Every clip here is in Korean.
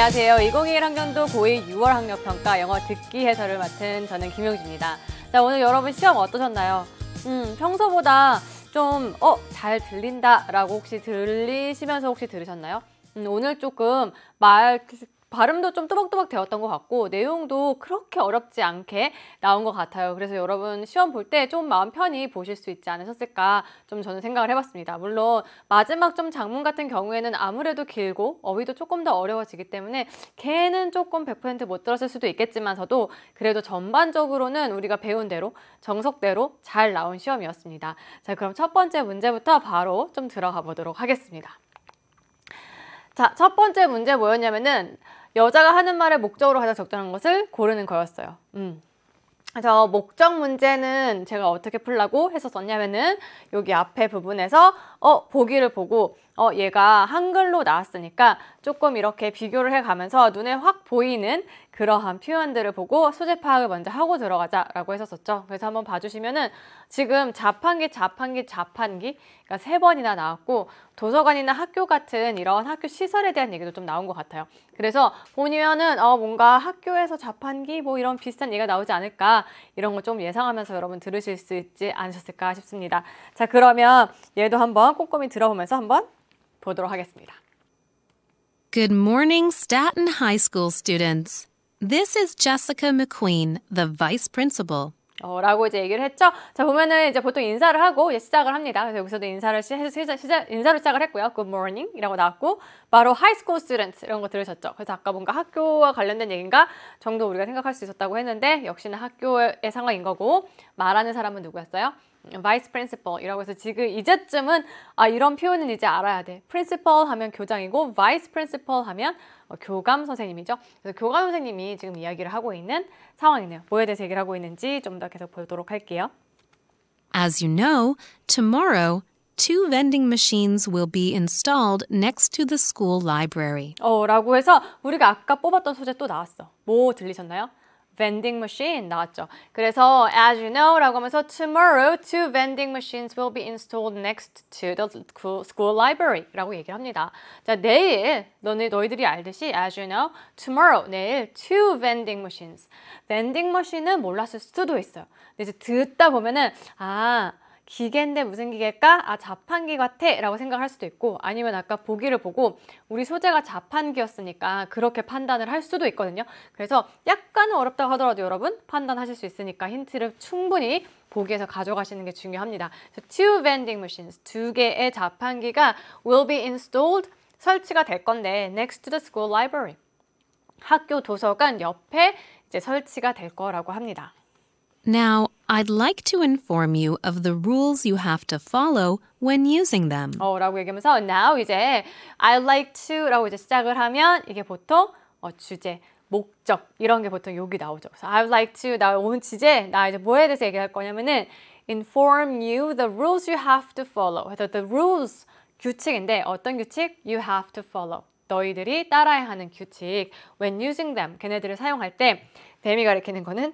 안녕하세요. 2021 학년도 고2 6월 학력평가 영어 듣기 해설을 맡은 저는 김용주입니다. 자, 오늘 여러분 시험 어떠셨나요? 평소보다 좀 잘 들린다라고 혹시 들리시면서 혹시 들으셨나요? 오늘 조금 발음도 좀 또박또박 되었던 것 같고 내용도 그렇게 어렵지 않게 나온 것 같아요. 그래서 여러분 시험 볼 때 좀 마음 편히 보실 수 있지 않으셨을까 좀 저는 생각을 해봤습니다. 물론 마지막 좀 장문 같은 경우에는 아무래도 길고 어휘도 조금 더 어려워지기 때문에 걔는 조금 100% 못 들었을 수도 있겠지만서도 그래도 전반적으로는 우리가 배운 대로 정석대로 잘 나온 시험이었습니다. 자, 그럼 첫 번째 문제부터 바로 좀 들어가 보도록 하겠습니다. 자, 첫 번째 문제 뭐였냐면은 여자가 하는 말의 목적으로 가장 적절한 것을 고르는 거였어요. 그래서 목적 문제는 제가 어떻게 풀라고 했었냐면은 여기 앞에 부분에서 보기를 보고 얘가 한글로 나왔으니까 조금 이렇게 비교를 해가면서 눈에 확 보이는 그러한 표현들을 보고 소재 파악을 먼저 하고 들어가자라고 했었죠. 그래서 한번 봐주시면은 지금 자판기 그러니까 3번이나 나왔고 도서관이나 학교 같은 이런 학교 시설에 대한 얘기도 좀 나온 것 같아요. 그래서 보면은 뭔가 학교에서 자판기 뭐 이런 비슷한 얘기가 나오지 않을까 이런 거 좀 예상하면서 여러분 들으실 수 있지 않으셨을까 싶습니다. 자, 그러면 얘도 한번 꼼꼼히 들어보면서 한번 보도록 하겠습니다. Good morning, Staten High School students. This is Jessica McQueen, the vice principal. 라고 이제 얘기를 했죠. 자, 보면은 이제 보통 인사를 하고 이제 시작을 합니다. 그래서 여기서도 인사로 시작을 했고요. Good morning 이라고 나왔고 바로 high school students 이런 거 들으셨죠. 그래서 아까 뭔가 학교와 관련된 얘기인가 정도 우리가 생각할 수 있었다고 했는데 역시나 학교의 상황인 거고 말하는 사람은 누구였어요? vice principal 이라고 해서 지금 이제쯤은 이런 표현은 이제 알아야 돼. principal 하면 교장이고 vice principal 하면 교감 선생님이죠. 그래서 교감 선생님이 지금 이야기를 하고 있는 상황이네요. 뭐에 대해서 얘기를 하고 있는지 좀 더 계속 보도록 할게요. As you know, tomorrow, 2 vending machines will be installed next to the school library. 라고 해서 우리가 아까 뽑았던 소재 또 나왔어. 뭐 들리셨나요? vending machine 나왔죠. 그래서 as you know 라고 하면서 tomorrow 2 vending machines will be installed next to the school library 라고 얘기를 합니다. 자, 내일 너희들이 알듯이 as you know tomorrow 내일 2 vending machines vending machine은 몰랐을 수도 있어요. 근데 이제 듣다 보면은 기계인데 무슨 기계일까? 자판기 같아 라고 생각할 수도 있고 아니면 아까 보기를 보고 우리 소재가 자판기였으니까 그렇게 판단을 할 수도 있거든요. 그래서 약간은 어렵다고 하더라도 여러분 판단하실 수 있으니까 힌트를 충분히 보기에서 가져가시는 게 중요합니다. Two vending machines, 2개의 자판기가 will be installed, 설치가 될 건데 next to the school library, 학교 도서관 옆에 이제 설치가 될 거라고 합니다. Now, I'd like to inform you of the rules you have to follow when using them. 라고 얘기하면서 now 이제 I'd like to 라고 이제 시작을 하면 이게 보통 주제, 목적 이런 게 보통 여기 나오죠. 그래서 I'd like to 나 오늘 주제 나 이제 뭐에 대해서 얘기할 거냐면은 inform you the rules you have to follow. 그래서 the rules 규칙인데 어떤 규칙? You have to follow. 너희들이 따라야 하는 규칙. When using them 걔네들을 사용할 때 뱀이 가리키는 거는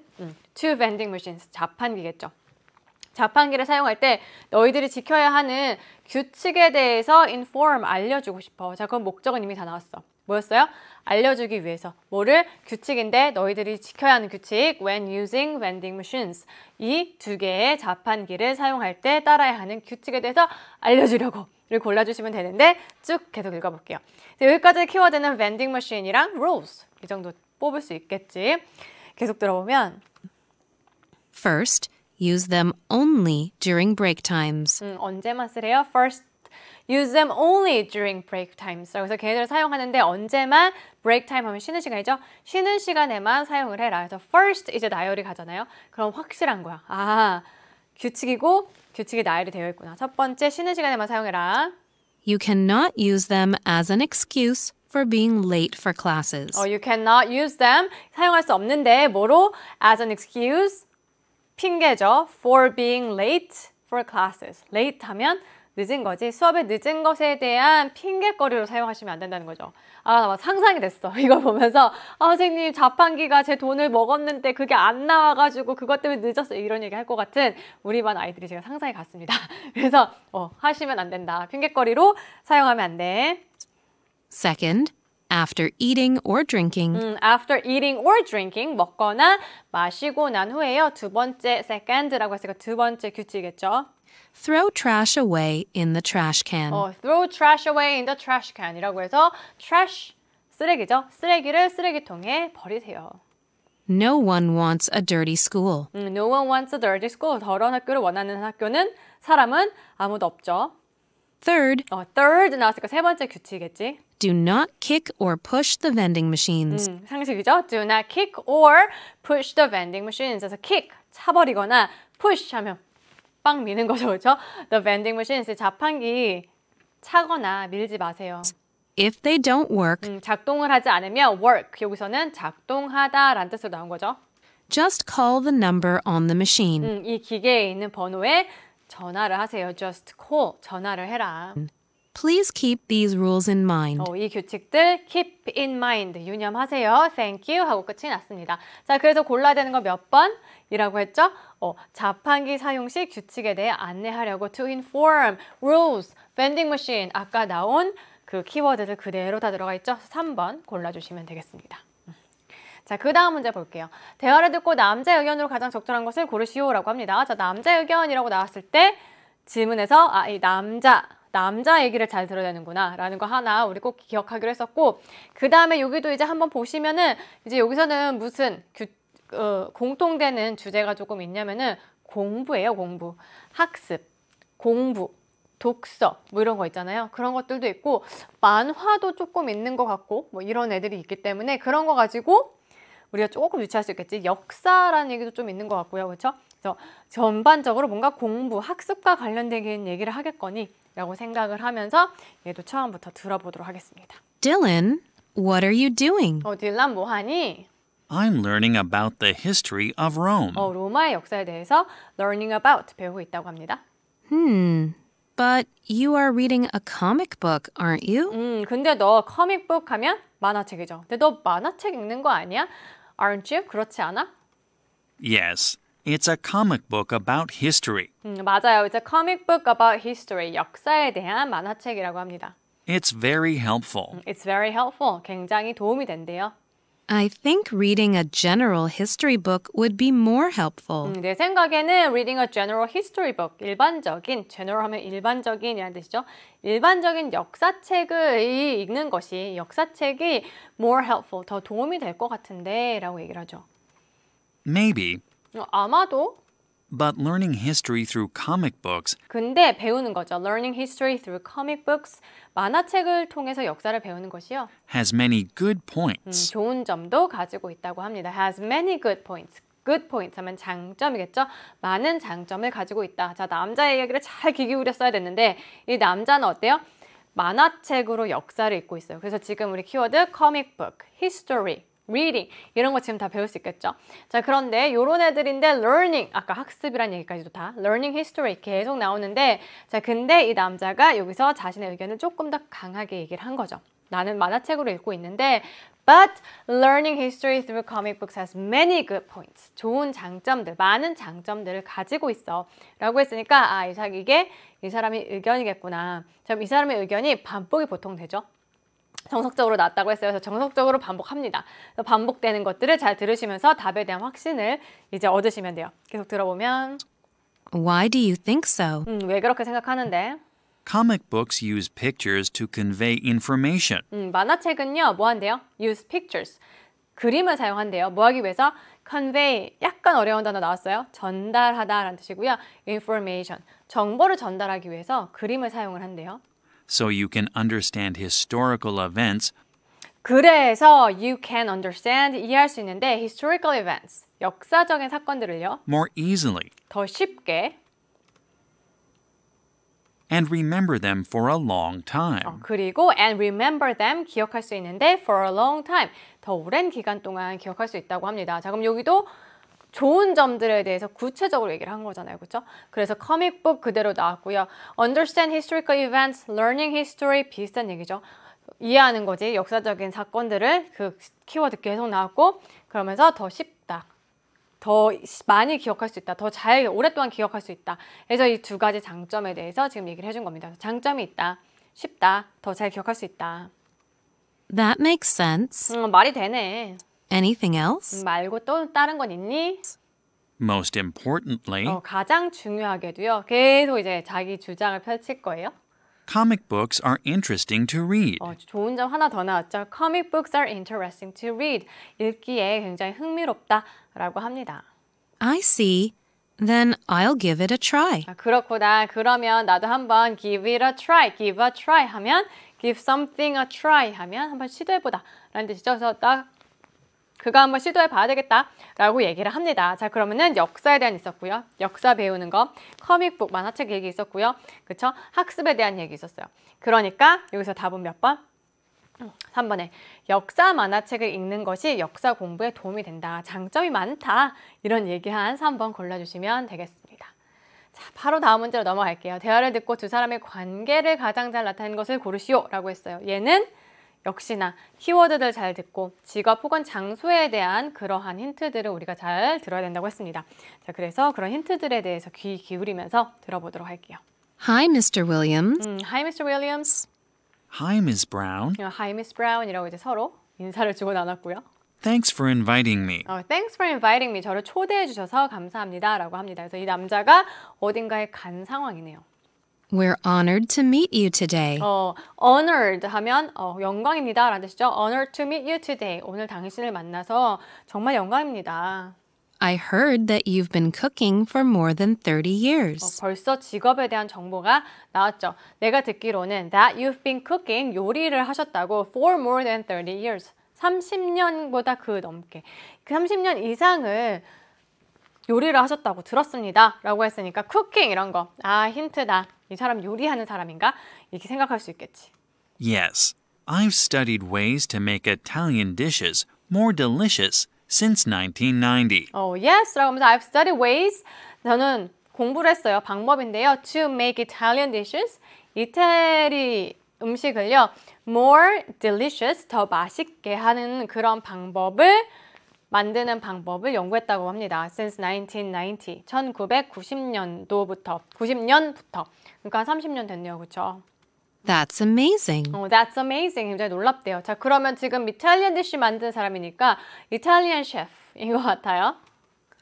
two vending machines, 자판기겠죠. 자판기를 사용할 때 너희들이 지켜야 하는 규칙에 대해서 inform, 알려주고 싶어. 자, 그럼 목적은 이미 다 나왔어. 뭐였어요? 알려주기 위해서. 뭐를? 규칙인데 너희들이 지켜야 하는 규칙 when using vending machines. 이 2개의 자판기를 사용할 때 따라야 하는 규칙에 대해서 알려주려고 를 골라주시면 되는데 쭉 계속 읽어볼게요. 여기까지 키워드는 vending machine이랑 rules 이 정도 뽑을 수 있겠지. 계속 들어보면 First, use them only during break times. 언제만 쓰래요? First, use them only during break times. 그래서 걔네들을 사용하는데 언제만 break time 하면 쉬는 시간이죠. 쉬는 시간에만 사용을 해라. 그래서 first 이제 나열이 가잖아요. 그럼 확실한 거야. 규칙이고 규칙이 나열이 되어 있구나. 첫 번째 쉬는 시간에만 사용해라. You cannot use them as an excuse for being late for classes. You cannot use them. 사용할 수 없는데 뭐로? As an excuse. 핑계죠. For being late for classes. late 하면 늦은 거지. 수업에 늦은 것에 대한 핑계거리로 사용하시면 안 된다는 거죠. 나 막 상상이 됐어. 이걸 보면서 선생님 자판기가 제 돈을 먹었는데 그게 안 나와가지고 그것 때문에 늦었어요. 이런 얘기 할 것 같은 우리 반 아이들이 제가 상상이 갔습니다. 그래서 하시면 안 된다. 핑계거리로 사용하면 안 돼. Second, after eating or drinking. After eating or drinking, 먹거나 마시고 난 후에요. 두 번째, second라고 했으니까 두 번째 규칙이겠죠. Throw trash away in the trash can. Throw trash away in the trash can이라고 해서 trash, 쓰레기죠. 쓰레기를 쓰레기통에 버리세요. No one wants a dirty school. No one wants a dirty school. 더러운 학교를 원하는 사람은 아무도 없죠. Third, third 나왔으니까 세 번째 규칙이겠지. do not kick or push the vending machines. 상식이죠. Do not kick or push the vending machines. 그래서 kick, 차버리거나 push 하면 빵 미는 거죠. 그렇죠? The vending machines, 자판기 차거나 밀지 마세요. If they don't work, 작동을 하지 않으면 work, 여기서는 작동하다라는 뜻으로 나온 거죠. just call the number on the machine. 이 기계에 있는 번호에 전화를 하세요. Just call, 전화를 해라. Please keep these rules in mind. 이 규칙들 keep in mind, 유념하세요. Thank you 하고 끝이 났습니다. 자, 그래서 골라야 되는 거 몇 번이라고 했죠? 자판기 사용 시 규칙에 대해 안내하려고 to inform, rules, vending machine, 아까 나온 그 키워드들 그대로 다 들어가 있죠? 3번 골라주시면 되겠습니다. 자, 그 다음 문제 볼게요. 대화를 듣고 남자의 의견으로 가장 적절한 것을 고르시오라고 합니다. 자, 남자의 의견이라고 나왔을 때 질문에서 이 남자 얘기를 잘 들어야 되는구나 라는 거 하나 우리 꼭 기억하기로 했었고, 그 다음에 여기도 이제 한번 보시면은 이제 여기서는 무슨 공통되는 주제가 조금 있냐면은 공부예요. 공부, 학습, 공부, 독서 뭐 이런 거 있잖아요. 그런 것들도 있고 만화도 조금 있는 것 같고 뭐 이런 애들이 있기 때문에 그런 거 가지고 우리가 조금 유추할 수 있겠지. 역사라는 얘기도 좀 있는 것 같고요. 그렇죠? 그래서 전반적으로 뭔가 공부, 학습과 관련된 얘기를 하겠거니 라고 생각을 하면서 얘도 처음부터 들어보도록 하겠습니다. Dylan, what are you doing? 딜란 뭐하니? I'm learning about the history of Rome. 로마의 역사에 대해서 learning about 배우고 있다고 합니다. But you are reading a comic book, aren't you? 근데 너 커믹북 하면 만화책이죠. 근데 너 만화책 읽는 거 아니야? Aren't you? 그렇지 않아? Yes, it's a comic book about history. 맞아요. It's a comic book about history. 역사에 대한 만화책이라고 합니다. It's very helpful. It's very helpful. 굉장히 도움이 된대요. I think reading a general history book would be more helpful. 내 생각에는 reading a general history book, 일반적인, general 하면 일반적인이라는 뜻이죠. 일반적인 역사책을 읽는 것이, 역사책이 more helpful, 더 도움이 될 것 같은데 라고 얘기를 하죠. Maybe. 아마도. But learning history through comic books 근데 배우는 거죠. Learning history through comic books. 만화책을 통해서 역사를 배우는 것이요. has many good points. 좋은 점도 가지고 있다고 합니다. Has many good points. Good points 하면 장점이겠죠. 많은 장점을 가지고 있다. 자, 남자의 이야기를 잘 귀 기울였어야 됐는데 이 남자는 어때요? 만화책으로 역사를 읽고 있어요. 그래서 지금 우리 키워드 comic book, history, reading 이런 거 지금 다 배울 수 있겠죠. 자, 그런데 이런 애들인데 learning, 아까 학습이란 얘기까지도 다 learning history 계속 나오는데 자, 근데 이 남자가 여기서 자신의 의견을 조금 더 강하게 얘기를 한 거죠. 나는 만화책으로 읽고 있는데 But learning history through comic books has many good points. 좋은 장점들, 많은 장점들을 가지고 있어. 라고 했으니까 이게 이 사람의 의견이겠구나. 그럼 이 사람의 의견이 반복이 보통 되죠. 정석적으로 나왔다고 했어요. 그래서 정석적으로 반복합니다. 반복되는 것들을 잘 들으시면서 답에 대한 확신을 이제 얻으시면 돼요. 계속 들어보면 Why do you think so? 왜 그렇게 생각하는데? Comic books use pictures to convey information. 만화책은요, 뭐 한대요? Use pictures. 그림을 사용한대요. 뭐 하기 위해서? Convey, 약간 어려운 단어 나왔어요. 전달하다라는 뜻이고요. Information, 정보를 전달하기 위해서 그림을 사용을 한대요. So you can understand historical events. 그래서 you can understand, 이해할 수 있는데 historical events, 역사적인 사건들을요. more easily 더 쉽게. and remember them for a long time. 그리고 and remember them, 기억할 수 있는데 for a long time, 더 오랜 기간 동안 기억할 수 있다고 합니다. 자, 그럼 여기도 좋은 점들에 대해서 구체적으로 얘기를 한 거잖아요. 그렇죠? 그래서 커믹북 그대로 나왔고요. Understand historical events, learning history 비슷한 얘기죠. 이해하는 거지. 역사적인 사건들을 그 키워드 계속 나왔고 그러면서 더 쉽다. 더 많이 기억할 수 있다. 더 잘 오랫동안 기억할 수 있다. 그래서 이 두 가지 장점에 대해서 지금 얘기를 해준 겁니다. 장점이 있다. 쉽다. 더 잘 기억할 수 있다. That makes sense. 말이 되네. Anything else? 말고 또 다른 건 있니? Most importantly, 가장 중요하게도요. 계속 이제 자기 주장을 펼칠 거예요. comic books are interesting to read. 좋은 점 하나 더 나왔죠. Comic books are interesting to read. 읽기에 굉장히 흥미롭다라고 합니다. I see. Then I'll give it a try. 그렇구나. 그러면 나도 한번 give it a try, give a try 하면 give something a try 하면 한번 시도해보다 라는 뜻이죠. 그래서 나 그거 한번 시도해봐야 되겠다 라고 얘기를 합니다. 자, 그러면은 역사에 대한 있었고요. 역사 배우는 거, 커믹북, 만화책 얘기 있었고요. 그쵸? 학습에 대한 얘기 있었어요. 그러니까 여기서 답은 몇 번? 3번에 역사 만화책을 읽는 것이 역사 공부에 도움이 된다. 장점이 많다. 이런 얘기한 3번 골라주시면 되겠습니다. 자, 바로 다음 문제로 넘어갈게요. 대화를 듣고 두 사람의 관계를 가장 잘 나타내는 것을 고르시오 라고 했어요. 얘는 역시나 키워드들 잘 듣고 직업 혹은 장소에 대한 그러한 힌트들을 우리가 잘 들어야 된다고 했습니다. 자, 그래서 그런 힌트들에 대해서 귀 기울이면서 들어보도록 할게요. Hi, Mr. Williams. Hi, Mr. Williams. Hi, Miss Brown. Hi, Miss Brown이라고 이제 서로 인사를 주고 나눴고요. Thanks for inviting me. Thanks for inviting me. 저를 초대해 주셔서 감사합니다 라고 합니다. 그래서 이 남자가 어딘가에 간 상황이네요. We're honored to meet you today. Honored 하면 영광입니다 라는 뜻이죠. Honored to meet you today. 오늘 당신을 만나서 정말 영광입니다. I heard that you've been cooking for more than 30 years. 벌써 직업에 대한 정보가 나왔죠. 내가 듣기로는 that you've been cooking, 요리를 하셨다고 for more than 30 years. 30년보다 그 넘게. 그 30년 이상을 요리를 하셨다고 들었습니다. 라고 했으니까 cooking 이런 거. 힌트다. 이 사람 요리하는 사람인가? 이렇게 생각할 수 있겠지. Yes, I've studied ways to make Italian dishes more delicious since 1990. Yes, 라고 하면서 I've studied ways. 저는 공부를 했어요. 방법인데요. To make Italian dishes. 이태리 음식을요. more delicious, 더 맛있게 하는 그런 방법을 만드는 방법을 연구했다고 합니다. Since 1990, 1990년도부터, 90년부터. 그러니까 30년 됐네요. 그렇죠? That's amazing. That's amazing. 굉장히 놀랍대요. 자, 그러면 지금 이탈리안 디쉬 만드는 사람이니까 이탈리안 셰프인 것 같아요.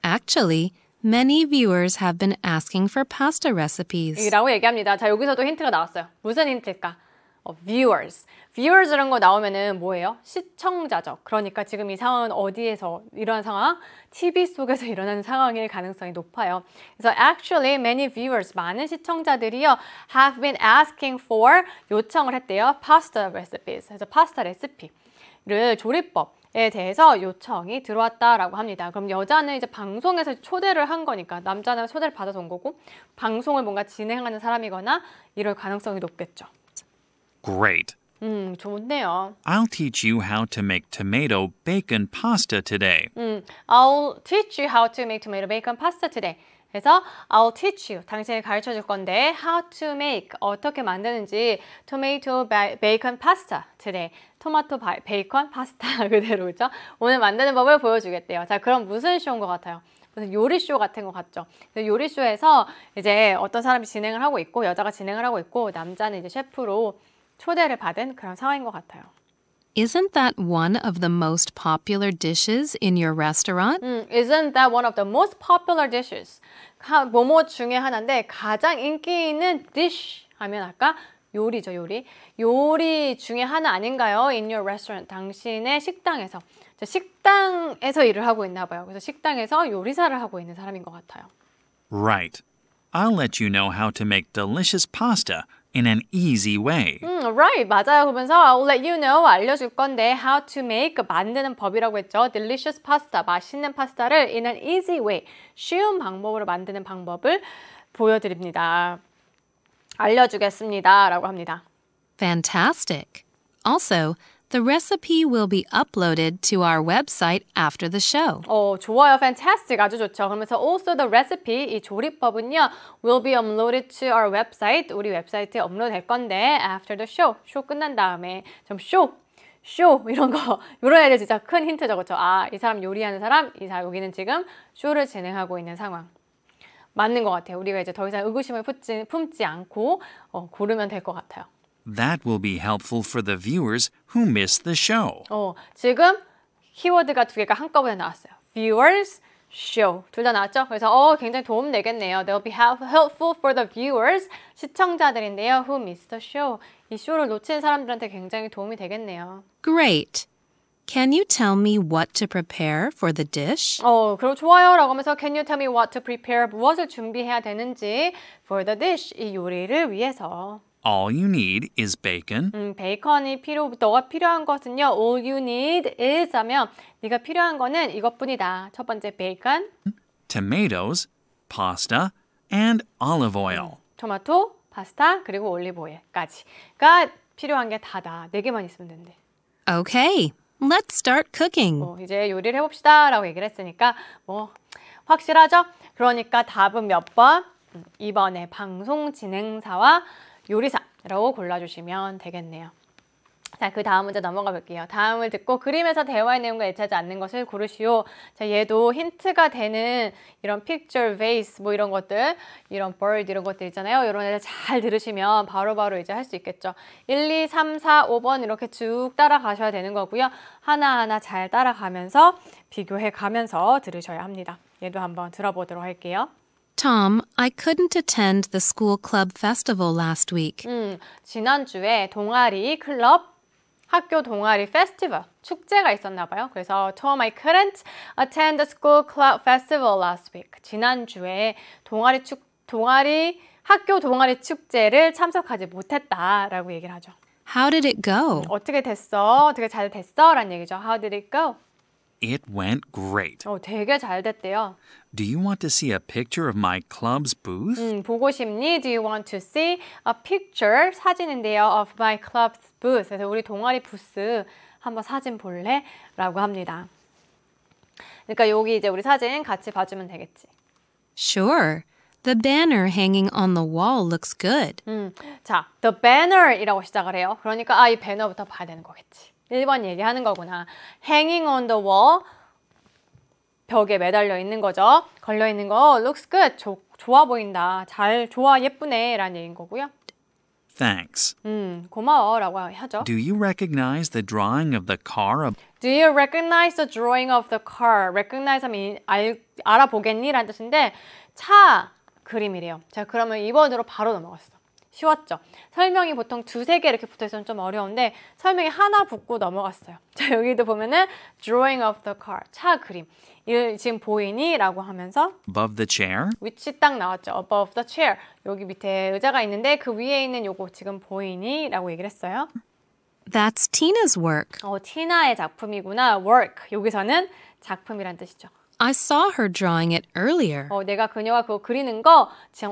Actually, many viewers have been asking for pasta recipes. 이라고 얘기합니다. 자, 여기서도 힌트가 나왔어요. 무슨 힌트일까? viewers. viewers 이런 거 나오면은 뭐예요? 시청자죠. 그러니까 지금 이 상황은 어디에서 일어난 상황? TV 속에서 일어나는 상황일 가능성이 높아요. 그래서 actually many viewers, 많은 시청자들이요 have been asking for, 요청을 했대요. pasta recipes. 그래서 파스타 레시피를 조리법에 대해서 요청이 들어왔다라고 합니다. 그럼 여자는 이제 방송에서 초대를 한 거니까 남자는 초대를 받아서 온 거고 방송을 뭔가 진행하는 사람이거나 이럴 가능성이 높겠죠. Great. 좋네요. I'll teach you how to make tomato bacon pasta today. I'll teach you how to make tomato bacon pasta today. 그래서 I'll teach you, 당신이 가르쳐 줄 건데 how to make, 어떻게 만드는지 tomato bacon pasta today. 토마토 베이컨 파스타 그대로죠. 오늘 만드는 법을 보여주겠대요. 자, 그럼 무슨 쇼인 것 같아요? 무슨 요리쇼 같은 것 같죠. 요리쇼에서 이제 어떤 사람이 진행을 하고 있고 여자가 진행을 하고 있고 남자는 이제 셰프로 초대를 받은 그런 상황인 것 같아요. Isn't that one of the most popular dishes in your restaurant? Isn't that one of the most popular dishes? 뭐뭐 중에 하나인데 가장 인기 있는 dish 하면 아까 요리죠, 요리. 요리 중에 하나 아닌가요? In your restaurant. 당신의 식당에서. 식당에서 일을 하고 있나 봐요. 그래서 식당에서 요리사를 하고 있는 사람인 것 같아요. Right. I'll let you know how to make delicious pasta in an easy way. Right, 맞아요. 그러면서 I'll let you know, 알려줄 건데 how to make, 만드는 법이라고 했죠. Delicious pasta, 맛있는 파스타를 in an easy way, 쉬운 방법으로 만드는 방법을 보여드립니다. 알려주겠습니다. 라고 합니다. Fantastic. Also, the recipe will be uploaded to our website after the show. 좋아요. Fantastic. 아주 좋죠. 그러면서 also the recipe, 이 조리법은요, will be uploaded to our website. 우리 웨브사이트에 업로드 될 건데 after the show. 쇼 끝난 다음에 좀 쇼 이런 거 이런 애들 진짜 큰 힌트죠. 그렇죠? 이 사람 요리하는 사람, 이 사람 여기는 지금 쇼를 진행하고 있는 상황. 맞는 것 같아요. 우리가 이제 더 이상 의구심을 품지 않고 고르면 될 것 같아요. That will be helpful for the viewers who missed the show. 지금 키워드가 두 개가 한꺼번에 나왔어요. Viewers, show. 둘 다 나왔죠? 그래서 굉장히 도움 되겠네요. They'll be helpful for the viewers. 시청자들인데요. Who missed the show. 이 쇼를 놓친 사람들한테 굉장히 도움이 되겠네요. Great. Can you tell me what to prepare for the dish? 그럼 좋아요 라고 하면서 Can you tell me what to prepare? 무엇을 준비해야 되는지 for the dish. 이 요리를 위해서. All you need is bacon, 베이컨이 너가 필요한 것은요. All you need is 하면 네가 필요한 거는 이것뿐이다. 첫 번째 베이컨, tomatoes, pasta, and olive oil. 토마토, 파스타, 그리고 올리브 오일까지가 필요한 게 다다. 4개만 있으면 된대. Okay, let's start cooking. 이제 요리를 해봅시다 라고 얘기를 했으니까 확실하죠? 그러니까 답은 몇 번? 2번에 방송 진행사와 요리사라고 골라주시면 되겠네요. 자, 그 다음 문제 넘어가 볼게요. 다음을 듣고 그림에서 대화의 내용과 일치하지 않는 것을 고르시오. 자, 얘도 힌트가 되는 이런 picture, vase 뭐 이런 것들, 이런 bird 이런 것들 있잖아요. 이런 애들 잘 들으시면 바로바로 이제 할 수 있겠죠. 1, 2, 3, 4, 5번 이렇게 쭉 따라가셔야 되는 거고요. 하나하나 잘 따라가면서 비교해 가면서 들으셔야 합니다. 얘도 한번 들어보도록 할게요. Tom, I couldn't attend the school club festival last week. 지난주에 동아리 클럽 학교 동아리 페스티벌, 축제가 있었나 봐요. 그래서 Tom, I couldn't attend the school club festival last week. 지난주에 학교 동아리 축제를 참석하지 못했다라고 얘기를 하죠. How did it go? 어떻게 됐어? 어떻게 잘 됐어? 라는 얘기죠. How did it go? It went great. 되게 잘 됐대요. Do you want to see a picture of my club's booth? 보고 싶니? Do you want to see a picture? 사진인데요. Of my club's booth. 그래서 우리 동아리 부스 한번 사진 볼래? 라고 합니다. 그러니까 여기 이제 우리 사진 같이 봐주면 되겠지. Sure. The banner hanging on the wall looks good. 자, the banner이라고 시작을 해요. 그러니까 이 배너부터 봐야 되는 거겠지. 1번 얘기하는 거구나. Hanging on the wall. 벽에 매달려 있는 거죠. 걸려 있는 거 looks good. 좋아 보인다. 좋아 예쁘네 라는 얘기인 거고요. Thanks. 고마워 라고 하죠. Do you recognize the drawing of the car? Do you recognize the drawing of the car? Recognize 하면 알아보겠니? 라는 뜻인데 차 그림이래요. 자, 그러면 2번으로 바로 넘어갔어. 쉬웠죠? 설명이 보통 2, 3개 이렇게 붙어있으면 좀 어려운데 설명이 하나 붙고 넘어갔어요. 자, 여기도 보면은 drawing of the car, 차 그림. 지금 보이니? 라고 하면서 Above the chair? 위치 딱 나왔죠. Above the chair. 여기 밑에 의자가 있는데 그 위에 있는 요거 지금 보이니? 라고 얘기를 했어요. That's Tina's work. 티나의 작품이구나. work. 여기서는 작품이란 뜻이죠. I saw her drawing it earlier. 내가 그녀가 그거 그리는 거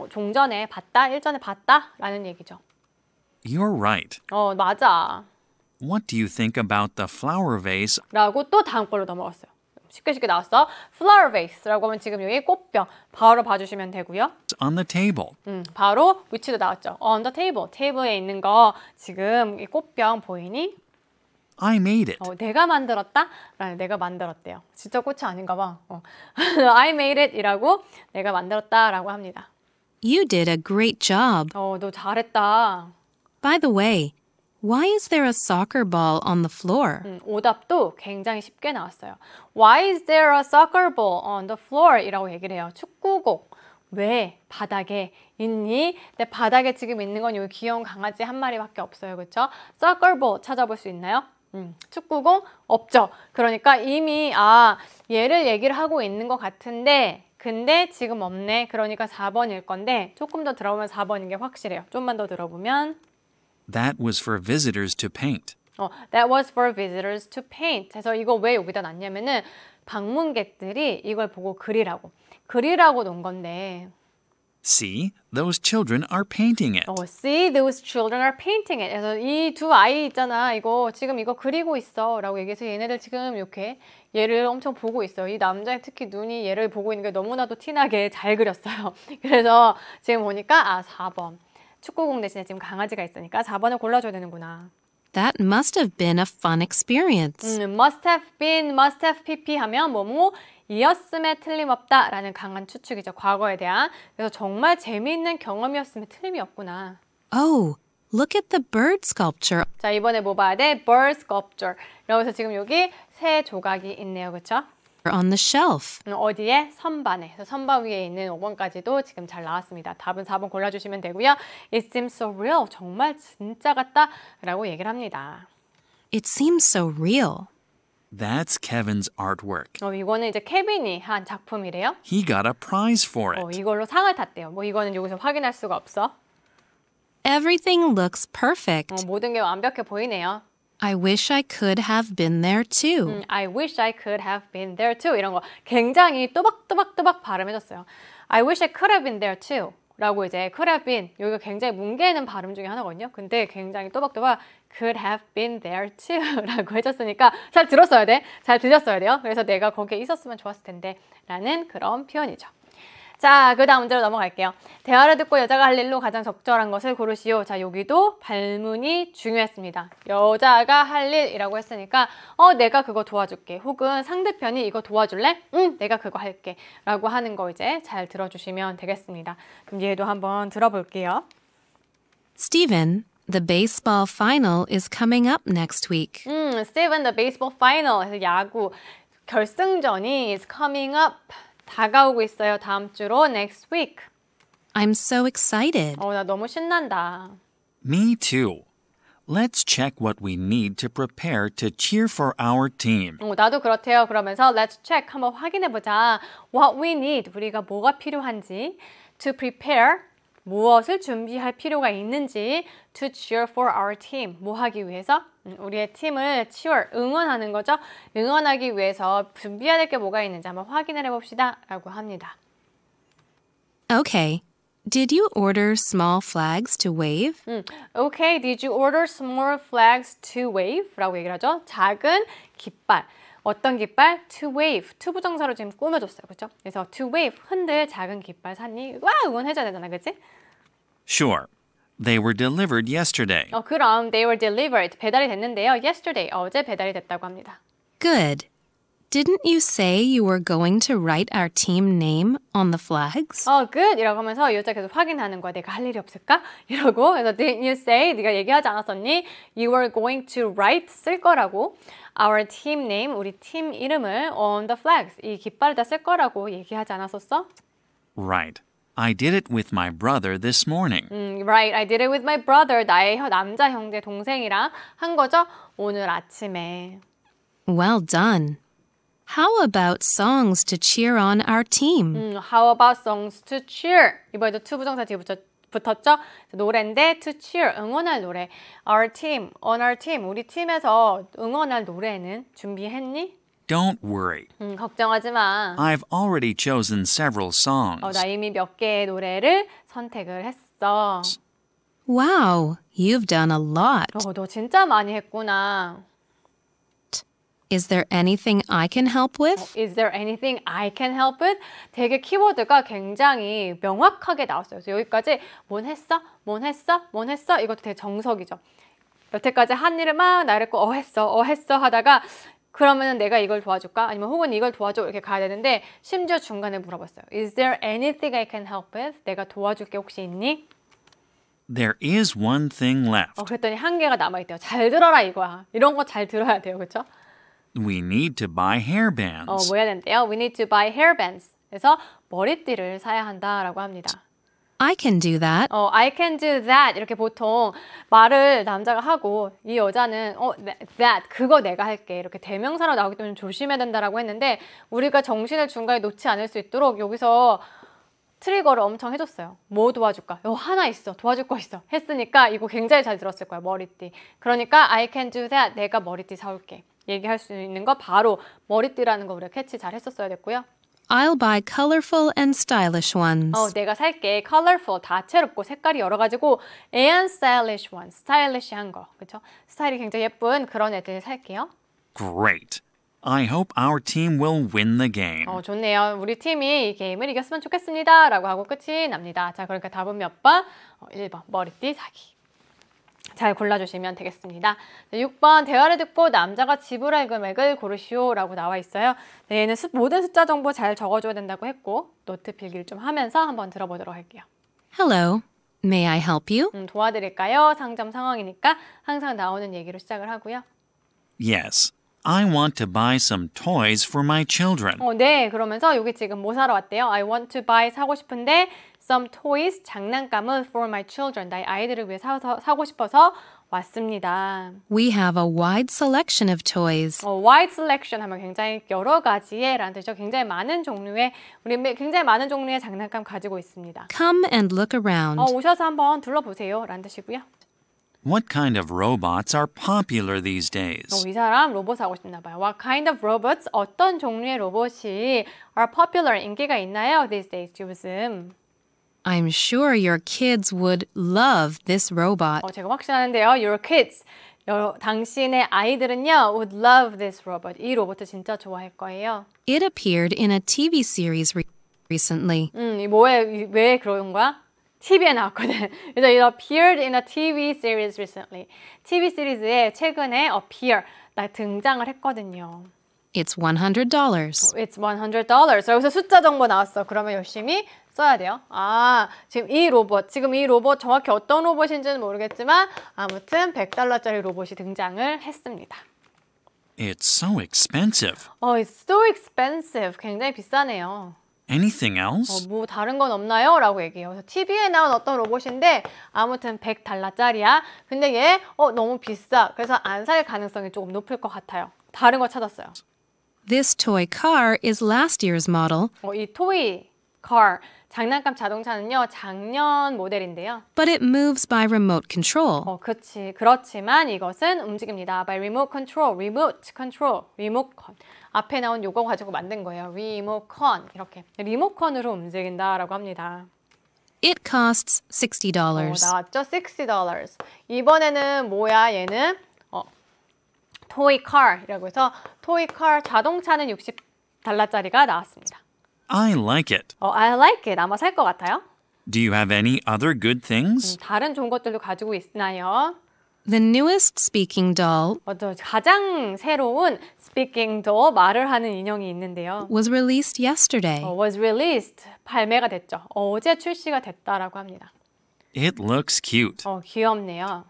종전에 봤다, 일전에 봤다 라는 얘기죠. You're right. 맞아. What do you think about the flower vase? 라고 또 다음 걸로 넘어갔어요. 쉽게 나왔어. flower vase라고 하면 지금 여기 꽃병 바로 봐주시면 되고요. On the table. 바로 위치도 나왔죠. On the table. 테이블에 있는 거 지금 이 꽃병 보이니? I made it. 내가 만들었다? 라는 내가 만들었대요. 진짜 꽃이 아닌가 봐. I made it 이라고 내가 만들었다 라고 합니다. You did a great job. 너 잘했다. By the way, why is there a soccer ball on the floor? 오답도 굉장히 쉽게 나왔어요. Why is there a soccer ball on the floor? 이라고 얘기를 해요. 축구공. 왜 바닥에 있니? 근데 바닥에 지금 있는 건 여기 귀여운 강아지 한 마리밖에 없어요. 그렇죠? soccer ball 찾아볼 수 있나요? 축구공 없죠. 그러니까 이미 얘를 얘기를 하고 있는 것 같은데 근데 지금 없네. 그러니까 4번일 건데 조금 더 들어보면 4번인 게 확실해요. 좀만 더 들어보면 That was for visitors to paint. That was for visitors to paint. 그래서 이거 왜 여기다 놨냐면은 방문객들이 이걸 보고 그리라고 놓은 건데 See, those children are painting it. See, those children are painting it. 그래서 이 두 아이 있잖아. 지금 이거 그리고 있어. 라고 얘기해서 얘네들 지금 이렇게 얘를 엄청 보고 있어요. 이 남자의 특히 눈이 얘를 보고 있는 게 너무나도 티나게 잘 그렸어요. 그래서 지금 보니까 4번. 축구공 대신에 지금 강아지가 있으니까 4번을 골라줘야 되는구나. That must have been a fun experience. must have been, must have pp 하면 뭐뭐 이었음에 틀림없다 라는 강한 추측이죠. 과거에 대한. 그래서 정말 재미있는 경험이었음에 틀림이 없구나. Oh, Look at the bird sculpture 자, 이번에 뭐 봐야 돼? bird sculpture. 이러면서 지금 여기 새 조각이 있네요. 그쵸? on the shelf. 어디에? 선반에. 그래서 선반 위에 있는 5번까지도 지금 잘 나왔습니다. 답은 4번 골라주시면 되고요. It seems so real. 정말 진짜 같다 라고 얘기를 합니다. It seems so real. That's Kevin's artwork. 이거는 이제 케빈이 한 작품이래요. He got a prize for it. 이걸로 상을 탔대요. 이거는 여기서 확인할 수가 없어. Everything looks perfect. 모든 게 완벽해 보이네요. I wish I could have been there too. I wish I could have been there too. 이런 거 굉장히 또박또박또박 발음해줬어요. I wish I could have been there too. 라고 이제 could have been 여기가 굉장히 뭉개는 발음 중에 하나거든요. 근데 굉장히 또박또박 could have been there too 라고 해줬으니까 잘 들었어야 돼. 잘 들렸어야 돼요. 그래서 내가 거기에 있었으면 좋았을 텐데 라는 그런 표현이죠. 자, 그 다음 문제로 넘어갈게요. 대화를 듣고 여자가 할 일로 가장 적절한 것을 고르시오. 자, 여기도 발문이 중요했습니다. 여자가 할 일이라고 했으니까 내가 그거 도와줄게. 혹은 상대편이 이거 도와줄래? 응, 내가 그거 할게. 라고 하는 거 이제 잘 들어주시면 되겠습니다. 그럼 얘도 한번 들어볼게요. Steven, the baseball final is coming up next week. Steven, the baseball final. 그래서 야구 결승전이 is coming up. 다가오고 있어요. 다음 주로 next week. I'm so excited. 나 너무 신난다. Me too. Let's check what we need to prepare to cheer for our team. 나도 그렇대요. 그러면서 let's check 한번 확인해보자. What we need. 우리가 뭐가 필요한지. To prepare. 무엇을 준비할 필요가 있는지. To cheer for our team. 뭐 하기 위해서? 우리의 팀을 cheer, 응원하는 거죠. 응원하기 위해서 준비해야 될 게 뭐가 있는지 한번 확인을 해봅시다. 라고 합니다. Okay. Did you order small flags to wave? Okay, did you order small flags to wave? 라고 얘기를 하죠. 작은 깃발. 어떤 깃발? To wave. to 부정사로 지금 꾸며줬어요. 그렇죠? 그래서 to wave, 흔들 작은 깃발 샀니? 와, 응원해줘야 되잖아. 그치? Sure. They were delivered yesterday. 그럼 they were delivered. 배달이 됐는데요. Yesterday. 어제 배달이 됐다고 합니다. Good. Didn't you say you were going to write our team name on the flags? good. 이라고 하면서 여자 계속 확인하는 거야. 내가 할 일이 없을까? 이러고. 그래서 didn't you say? 네가 얘기하지 않았었니? You were going to write 쓸 거라고. Our team name. 우리 팀 이름을 on the flags. 이 깃발에다 쓸 거라고 얘기하지 않았었어? Right. I did it with my brother this morning. Right, I did it with my brother. 나의 남자 형제 동생이랑 한 거죠. 오늘 아침에. Well done. How about songs to cheer on our team? How about songs to cheer? 이번에도 to 부정사 뒤에 붙었죠? 노래인데 to cheer, 응원할 노래. Our team, on our team. 우리 팀에서 응원할 노래는 준비했니? Don't worry. 걱정하지 마. I've already chosen several songs. 나 이미 몇 개의 노래를 선택을 했어. Wow, you've done a lot. 너 진짜 많이 했구나. Is there anything I can help with? Is there anything I can help with? 되게 키워드가 굉장히 명확하게 나왔어요. 그래서 여기까지 뭔 했어? 뭔 했어? 뭔 했어? 이것도 되게 정석이죠. 여태까지 한 일을 막 나랬고 했어 하다가 그러면 내가 이걸 도와줄까? 아니면 혹은 이걸 도와줘 이렇게 가야 되는데 심지어 중간에 물어봤어요. Is there anything I can help with? 내가 도와줄 게 혹시 있니? There is one thing left. 그랬더니 한 개가 남아있대요. 잘 들어라 이거야. 이런 거 잘 들어야 돼요. 그렇죠? We need to buy hairbands. 뭐 해야 된대요? We need to buy hairbands. 그래서 머리띠를 사야 한다라고 합니다. I can do that. I can do that. 이렇게 보통 말을 남자가 하고 이 여자는 that 그거 내가 할게. 이렇게 대명사로 나오기 때문에 조심해야 된다라고 했는데 우리가 정신을 중간에 놓지 않을 수 있도록 여기서 트리거를 엄청 해줬어요. 뭐 도와줄까? 하나 있어. 도와줄 거 있어. 했으니까 이거 굉장히 잘 들었을 거야. 머리띠. 그러니까 I can do that. 내가 머리띠 사올게. 얘기할 수 있는 거 바로 머리띠라는 거 우리가 캐치 잘 했었어야 됐고요. I'll buy colorful and stylish ones. 내가 살게. colorful, 다채롭고 색깔이 여러 가지고 and stylish one, 스타일리시한 거. 그렇죠? 스타일이 굉장히 예쁜 그런 애들 살게요. Great. I hope our team will win the game. 좋네요. 우리 팀이 이 게임을 이겼으면 좋겠습니다. 라고 하고 끝이 납니다. 자, 그러니까 답은 몇 번? 1번, 머리띠 사기. 잘 골라주시면 되겠습니다. 6번, 대화를 듣고 남자가 지불할 금액을 고르시오 라고 나와 있어요. 얘는 모든 숫자 정보 잘 적어줘야 된다고 했고 노트 필기를 좀 하면서 한번 들어보도록 할게요. Hello. May I help you? 도와드릴까요? 상점 상황이니까 항상 나오는 얘기로 시작을 하고요. Yes, I want to buy some toys for my children. 네, 그러면서 여기 지금 뭐 사러 왔대요? I want to buy 사고 싶은데 some toys 장난감을 for my children 나의 아이들을 위해 사고 싶어서 왔습니다. We have a wide selection of toys. wide selection 하면 굉장히 여러 가지의 라는 뜻이죠. 굉장히 많은 종류의 굉장히 많은 종류의 장난감 가지고 있습니다. Come and look around. 오셔서 한번 둘러보세요 라는 뜻이고요. What kind of robots are popular these days? 이 사람 로봇 하고 싶나 봐요. What kind of robots? 어떤 종류의 로봇이 are popular 인기가 있나요? These days 요즘. I'm sure your kids would love this robot. 제가 확신하는데요. Your kids, 당신의 아이들은요 would love this robot. 이 로봇을 진짜 좋아할 거예요. It appeared in a TV series recently. 왜 그런 거야? TV에 나왔거든. 그래서 it appeared in a TV series recently. TV 시리즈에 최근에 appear, 등장을 했거든요. It's $100. It's $100. 여기서 숫자 정보 나왔어. 그러면 열심히 써야 돼요. 지금 이 로봇 정확히 어떤 로봇인지는 모르겠지만 아무튼 $100짜리 로봇이 등장을 했습니다. It's so expensive. It's so expensive. 굉장히 비싸네요. Anything else? 뭐 다른 건 없나요? 라고 얘기해요. 그래서 TV에 나온 어떤 로봇인데 아무튼 $100짜리야. 근데 얘 너무 비싸. 그래서 안 살 가능성이 조금 높을 것 같아요. 다른 거 찾았어요. This toy car is last year's model. 이 toy car, 장난감 자동차는요. 작년 모델인데요. But it moves by remote control. 그렇지만 이것은 움직입니다. by remote control, 리모컨. 앞에 나온 요거 가지고 만든 거예요. 리모컨 이렇게 리모컨으로 움직인다라고 합니다. It costs $60. 나왔죠? $60. 이번에는 뭐야? 얘는 toy car이라고 해서 toy car 자동차는 $60짜리가 나왔습니다. I like it. I like it. 아마 살 것 같아요. Do you have any other good things? 다른 좋은 것들도 가지고 있나요? The newest speaking doll 가장 새로운 speaking doll, 말을 하는 인형이 있는데요. was released yesterday. was released, 발매가 됐죠. 어제 출시가 됐다라고 합니다. It looks cute. 귀엽네요.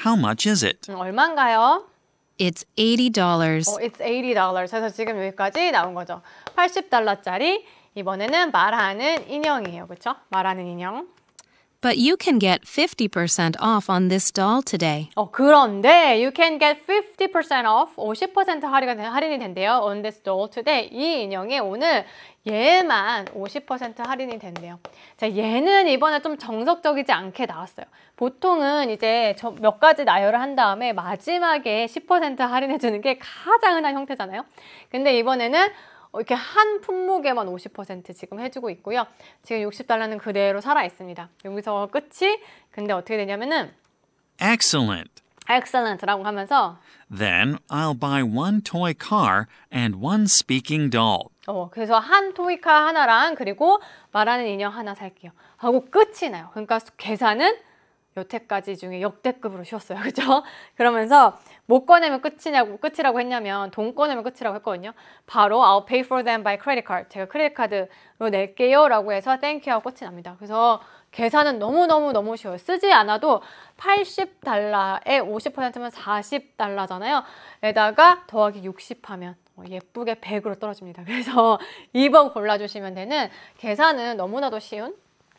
How much is it? 얼마인가요? It's $80. It's $80. 그래서 지금 여기까지 나온 거죠. $80짜리. 이번에는 말하는 인형이에요. 그렇죠? 말하는 인형. But you can get 50% off on this doll today. 그런데 you can get 50% off, 50% 할인이 된대요. On this doll today. 이 인형에 오늘 얘만 50% 할인이 된대요. 자, 얘는 이번에 좀 정석적이지 않게 나왔어요. 보통은 이제 몇 가지 나열을 한 다음에 마지막에 10% 할인해 주는 게 가장 흔한 형태잖아요. 근데 이번에는 이렇게 한 품목에만 50% 지금 해주고 있고요. 지금 $60는 그대로 살아 있습니다. 여기서 끝이 근데 어떻게 되냐면은 excellent라고 하면서 Then I'll buy one toy car and one speaking doll. 그래서 한 토이카 하나랑 그리고 말하는 인형 하나 살게요. 하고 끝이 나요. 그러니까 계산은 여태까지 중에 역대급으로 쉬웠어요. 그죠? 그러면서 못 꺼내면 끝이라고 했냐면 돈 꺼내면 끝이라고 했거든요. 바로 I'll pay for them by credit card. 제가 크레딧 카드로 낼게요. 라고 해서 thank you 하고 끝이 납니다. 그래서 계산은 너무너무 쉬워요. 쓰지 않아도 $80에 50%면 $40잖아요. 에다가 더하기 60 하면 예쁘게 100으로 떨어집니다. 그래서 2번 골라주시면 되는 계산은 너무나도 쉬운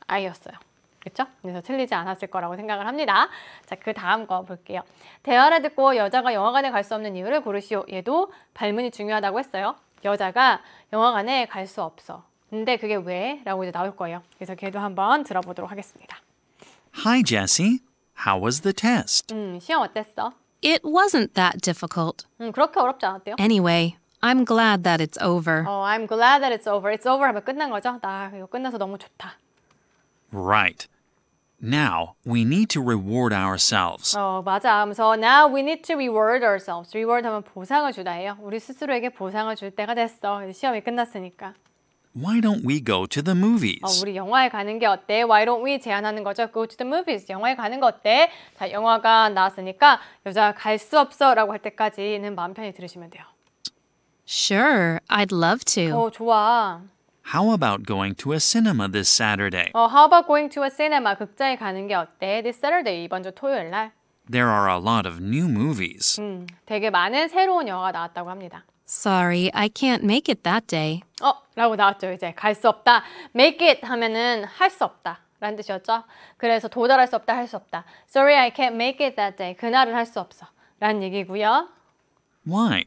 아이였어요. 그렇죠? 그래서 틀리지 않았을 거라고 생각을 합니다. 자, 그 다음 거 볼게요. 대화를 듣고 여자가 영화관에 갈 수 없는 이유를 고르시오. 얘도 발문이 중요하다고 했어요. 여자가 영화관에 갈 수 없어. 근데 그게 왜? 라고 이제 나올 거예요. 그래서 걔도 한번 들어보도록 하겠습니다. Hi, Jessie. How was the test? 시험 어땠어? It wasn't that difficult. 그렇게 어렵지 않았대요. Anyway, I'm glad that it's over. I'm glad that it's over. It's over 하면 끝난 거죠? 나 이거 끝나서 너무 좋다. Right. Now, we need to reward ourselves. 맞아. 하면서 now we need to reward ourselves. reward 하면 보상을 주다예요. 우리 스스로에게 보상을 줄 때가 됐어. 시험이 끝났으니까. Why don't we go to the movies? 우리 영화에 가는 게 어때? Why don't we 제안하는 거죠. Go to the movies. 영화에 가는 거 어때? 자, 영화가 나왔으니까 여자가 갈 수 없어 라고 할 때까지는 마음 편히 들으시면 돼요. Sure, I'd love to. 좋아. How about going to a cinema this Saturday? How about going to a cinema? 극장에 가는 게 어때? This Saturday, 이번 주 토요일 날. There are a lot of new movies. 되게 많은 새로운 영화가 나왔다고 합니다. Sorry, I can't make it that day. 라고 나왔죠. 이제 갈 수 없다. Make it 하면은 할 수 없다. 라는 뜻이었죠. 그래서 도달할 수 없다, 할 수 없다. Sorry, I can't make it that day. 그날은 할 수 없어. 라는 얘기고요. Why?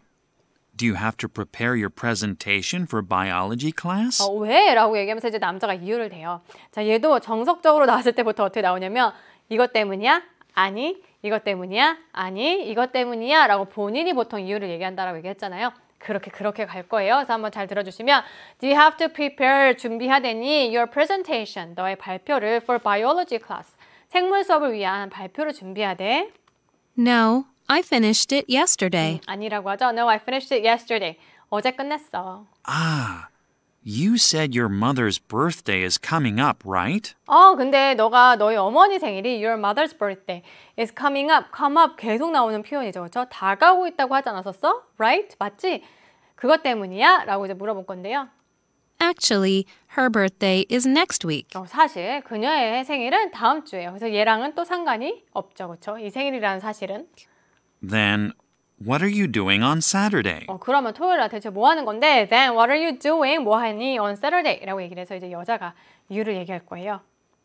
Do you have to prepare your presentation for biology class? 왜? 라고 얘기하면서 이제 남자가 이유를 대요. 자, 얘도 정석적으로 나왔을 때부터 어떻게 나오냐면 이것 때문이야? 아니. 이것 때문이야? 아니. 이것 때문이야? 라고 본인이 보통 이유를 얘기한다라고 얘기했잖아요. 그렇게 갈 거예요. 그래서 한번 잘 들어주시면 Do you have to prepare, 준비하되니 your presentation, 너의 발표를 for biology class, 생물 수업을 위한 발표를 준비하되 No, I finished it yesterday. 아니라고 하죠. No, I finished it yesterday. 어제 끝냈어. Ah, you said your mother's birthday is coming up, right? 근데 너가 너희 어머니 생일이 your mother's birthday is coming up, come up 계속 나오는 표현이죠. 그렇죠? 다가오고 있다고 하지 않았었어? Right? 맞지? 그것 때문이야? 라고 이제 물어볼 건데요. Actually, her birthday is next week. 사실 그녀의 생일은 다음 주예요. 그래서 얘랑은 또 상관이 없죠. 그렇죠? 이 생일이라는 사실은. Then, what are you doing on Saturday? 그러면 토요일 날 대체 뭐 하는 건데 Then what are you doing? 뭐 하니 on Saturday? 라고 얘기를 해서 이제 여자가 이유를 얘기할 거예요.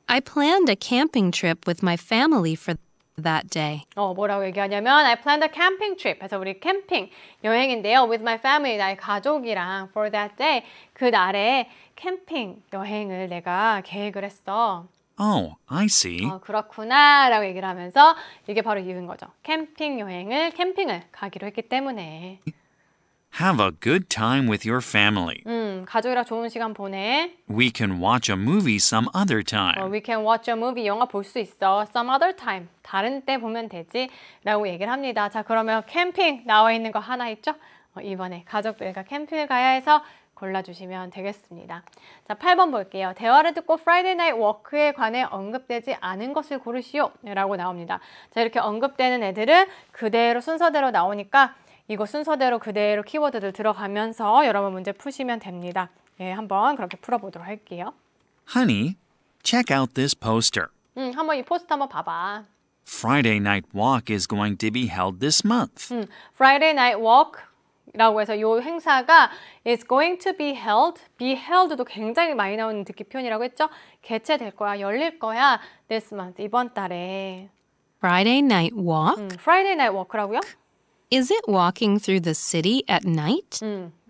I planned a camping trip with my family for that day. 뭐라고 얘기하냐면 I planned a camping trip. 그래서 우리 캠핑 여행인데요. With my family, 나의 가족이랑 for that day. 그 날에 캠핑 여행을 내가 계획을 했어. Oh, I see. 그렇구나 라고 얘기를 하면서 이게 바로 이유인 거죠. 캠핑을 가기로 했기 때문에. Have a good time with your family. 가족이랑 좋은 시간 보내. We can watch a movie some other time. We can watch a movie. 영화 볼 수 있어. Some other time. 다른 때 보면 되지. 라고 얘기를 합니다. 자, 그러면 캠핑 나와 있는 거 하나 있죠? 이번에 가족들과 캠핑을 가야 해서 골라주시면 되겠습니다. 자, 8번 볼게요. 대화를 듣고 Friday Night Walk에 관해 언급되지 않은 것을 고르시오. 라고 나옵니다. 자, 이렇게 언급되는 애들은 그대로 순서대로 나오니까 이거 순서대로 그대로 키워드들 들어가면서 여러분 문제 푸시면 됩니다. 한번 그렇게 풀어보도록 할게요. Honey, check out this poster. 한번 이 포스터 한번 봐봐. Friday Night Walk is going to be held this month. Friday Night Walk라고 해서 이 행사가 is going to be held. be held도 굉장히 많이 나오는 듣기 표현이라고 했죠. 개최될 거야, 열릴 거야. This month, 이번 달에. Friday night walk? Friday Night Walk라고요? Is it walking through the city at night?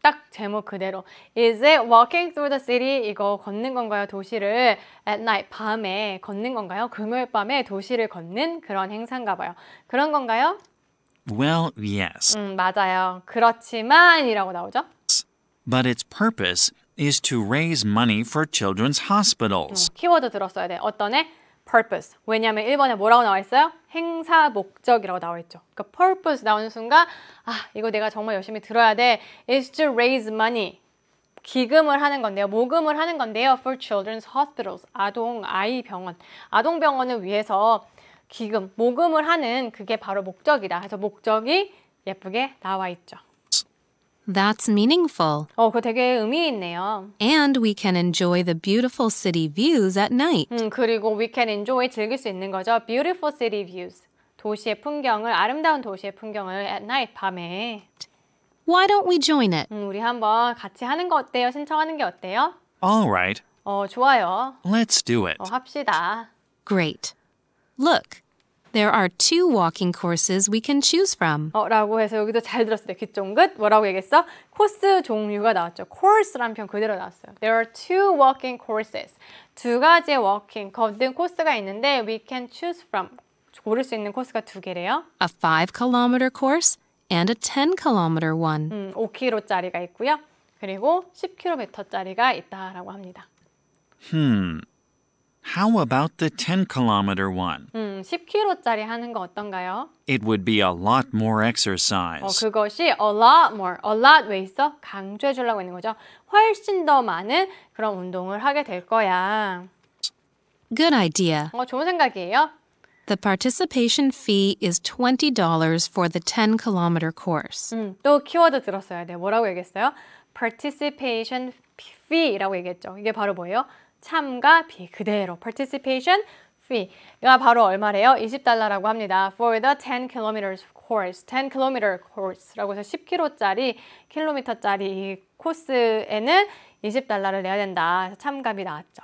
딱 제목 그대로. Is it walking through the city? 이거 걷는 건가요? 도시를 at night, 밤에 걷는 건가요? 금요일 밤에 도시를 걷는 그런 행사인가 봐요. 그런 건가요? Well, yes. 맞아요. 그렇지만 이라고 나오죠? But its purpose is to raise money for children's hospitals. 키워드 들었어야 돼. 어떤 애? purpose. 왜냐하면 1번에 뭐라고 나와 있어요? 행사 목적이라고 나와 있죠. 그러니까 purpose 나오는 순간 이거 내가 정말 열심히 들어야 돼. It's to raise money. 기금을 하는 건데요. 모금을 하는 건데요. For children's hospitals. 아동병원을 위해서 기금, 모금을 하는 그게 바로 목적이다. 그래서 목적이 예쁘게 나와 있죠. That's meaningful. 그거 되게 의미 있네요. And we can enjoy the beautiful city views at night. 그리고 we can enjoy, 즐길 수 있는 거죠. Beautiful city views. 도시의 풍경을, 아름다운 도시의 풍경을 at night, 밤에. Why don't we join it? 우리 한번 같이 하는 거 어때요? 신청하는 게 어때요? All right, 좋아요. let's do it. 합시다. Great. Look, there are 2 walking courses we can choose from. 라고 해서 여기도 잘 들었어요. 귀 쫑긋. 뭐라고 얘기했어? 코스 종류가 나왔죠. course라는 표현 그대로 나왔어요. There are 2 walking courses. 2가지의 walking, 걷는 코스가 있는데 we can choose from. 고를 수 있는 코스가 2개래요. A 5-kilometer course and a 10-kilometer one. 5km짜리가 있고요. 그리고 10km짜리가 있다라고 합니다. How about the 10-kilometer one? 10km짜리 하는 거 어떤가요? It would be a lot more exercise. 그것이 a lot more. a lot 왜 있어? 강조해 주려고 있는 거죠. 훨씬 더 많은 그런 운동을 하게 될 거야. Good idea. 좋은 생각이에요. The participation fee is $20 for the 10-kilometer course. 또 키워드 들었어야 돼. 뭐라고 얘기했어요? Participation fee라고 얘기했죠. 이게 바로 뭐예요? 참가비 그대로 participation fee가 바로 얼마래요? $20라고 합니다. For the 10 kilometers course, 10 kilometer course라고 해서 10km짜리 킬로미터짜리 이 코스에는 $20를 내야 된다. 참가비 나왔죠.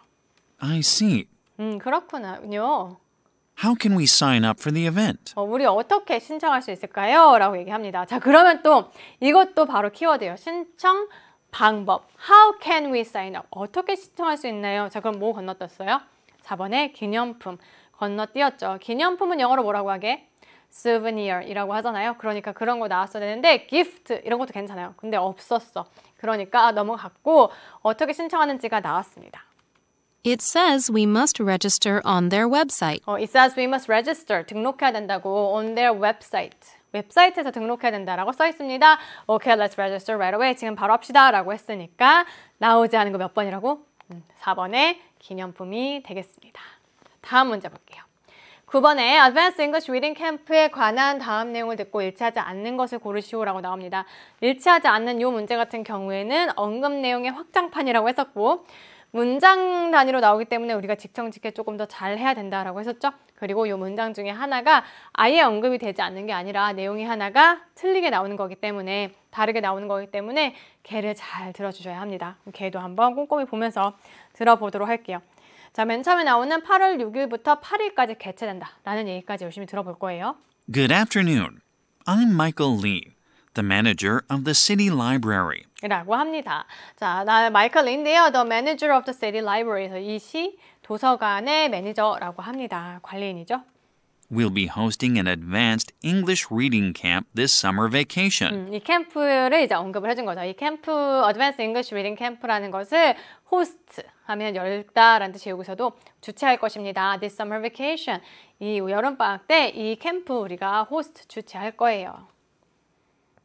I see. 그렇군요. How can we sign up for the event? 우리 어떻게 신청할 수 있을까요? 라고 얘기합니다. 자, 그러면 또 이것도 바로 키워드예요. 신청 방법. How can we sign up? 어떻게 신청할 수 있나요? 자, 그럼 뭐 건너뛰었어요? 4번에 기념품 건너뛰었죠. 기념품은 영어로 뭐라고 하게? souvenir이라고 하잖아요. 그러니까 그런 거 나왔어야 되는데 gift 이런 것도 괜찮아요. 근데 없었어. 그러니까 넘어갔고 어떻게 신청하는지가 나왔습니다. It says we must register on their website. It says we must register. 등록해야 된다고 on their website. 웹사이트에서 등록해야 된다라고 써 있습니다. Okay, let's register right away. 지금 바로 합시다 라고 했으니까 나오지 않은 거 몇 번이라고? 4번에 기념품이 되겠습니다. 다음 문제 볼게요. 9번에 Advanced English Reading Camp에 관한 다음 내용을 듣고 일치하지 않는 것을 고르시오라고 나옵니다. 일치하지 않는 이 문제 같은 경우에는 언급 내용의 확장판이라고 했었고 문장 단위로 나오기 때문에 우리가 직청직해 조금 더 잘 해야 된다라고 했었죠. 그리고 이 문장 중에 하나가 아예 언급이 되지 않는 게 아니라 내용이 하나가 틀리게 나오는 거기 때문에 다르게 나오는 거기 때문에 걔를 잘 들어주셔야 합니다. 걔도 한번 꼼꼼히 보면서 들어보도록 할게요. 자, 맨 처음에 나오는 8월 6일부터 8일까지 개최된다 라는 얘기까지 열심히 들어볼 거예요. Good afternoon. I'm Michael Lee, the manager of the City Library. 라고 합니다. 자, 나 마이클 리인데요. The manager of the city library에서 이 시 도서관의 매니저라고 합니다. 관리인이죠. We'll be hosting an advanced English reading camp this summer vacation. 이 캠프를 이제 언급을 해준 거죠. 이 캠프, Advanced English Reading Camp라는 것을 host 하면 열다라는 뜻이 여기서도 주최할 것입니다. This summer vacation. 이 여름방학 때 이 캠프 우리가 host 주최할 거예요.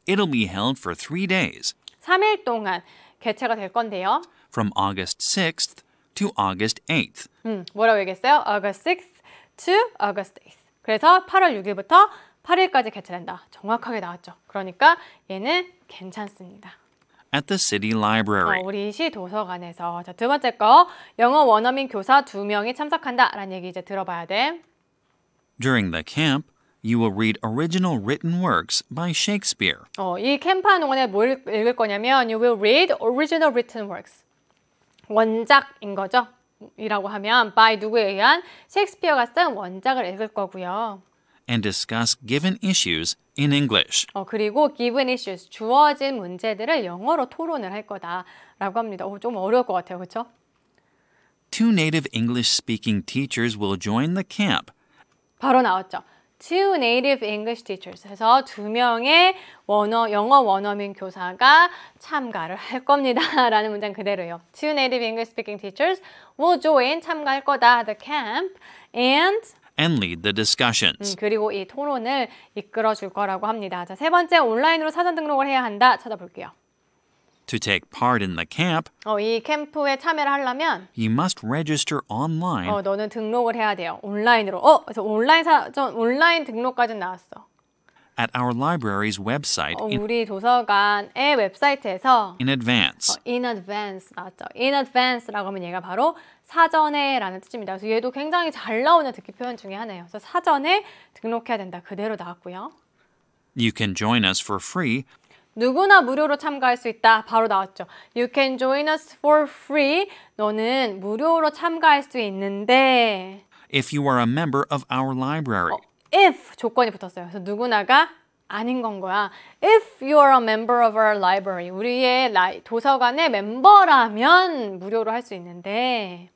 It'll be held for 3 days. 3일 동안 개최가 될 건데요. From August 6th to August 8th. 뭐라고 얘기했어요? August 6th to August 8th. 그래서 8월 6일부터 8일까지 개최된다. 정확하게 나왔죠. 그러니까 얘는 괜찮습니다. At the City Library. 우리 시 도서관에서. 자, 두 번째 거. 영어 원어민 교사 2명이 참석한다. 라는 얘기 이제 들어봐야 돼. During the camp, you will read original written works by Shakespeare. 이 캠프 동안에 뭘 읽을 거냐면 You will read original written works. 원작인 거죠. 이라고 하면 by 누구에 의한 셰익스피어가 쓴 원작을 읽을 거고요. And discuss given issues in English. 그리고 given issues, 주어진 문제들을 영어로 토론을 할 거다라고 합니다. 좀 어려울 것 같아요. 그렇죠? 2 native English-speaking teachers will join the camp. 바로 나왔죠. Two native English teachers 해서 2명의 영어 원어민 교사가 참가를 할 겁니다. 라는 문장 그대로예요. Two native English speaking teachers will join, 참가할 거다. The camp And lead the discussions. 그리고 이 토론을 이끌어 줄 거라고 합니다. 자, 세 번째 온라인으로 사전 등록을 해야 한다. 찾아볼게요. To take part in the camp, 이 캠프에 참여를 하려면 you must register online 너는 등록을 해야 돼요. 온라인으로. 그래서 온라인 등록까지는 나왔어. at our library's website 우리 도서관의 웹사이트에서 in advance. in advance 나왔죠. in advance라고 하면 얘가 바로 사전에 라는 뜻입니다. 그래서 얘도 굉장히 잘 나오는 듣기 표현 중에 하나예요. 그래서 사전에 등록해야 된다. 그대로 나왔고요. You can join us for free 누구나 무료로 참가할 수 있다. 바로 나왔죠. You can join us for free. 너는 무료로 참가할 수 있는데 if you are a member of our library. if 조건이 붙었어요. 그래서 누구나가 아닌 건 거야. If you are a member of our library. 우리의 도서관의 멤버라면 무료로 할 수 있는데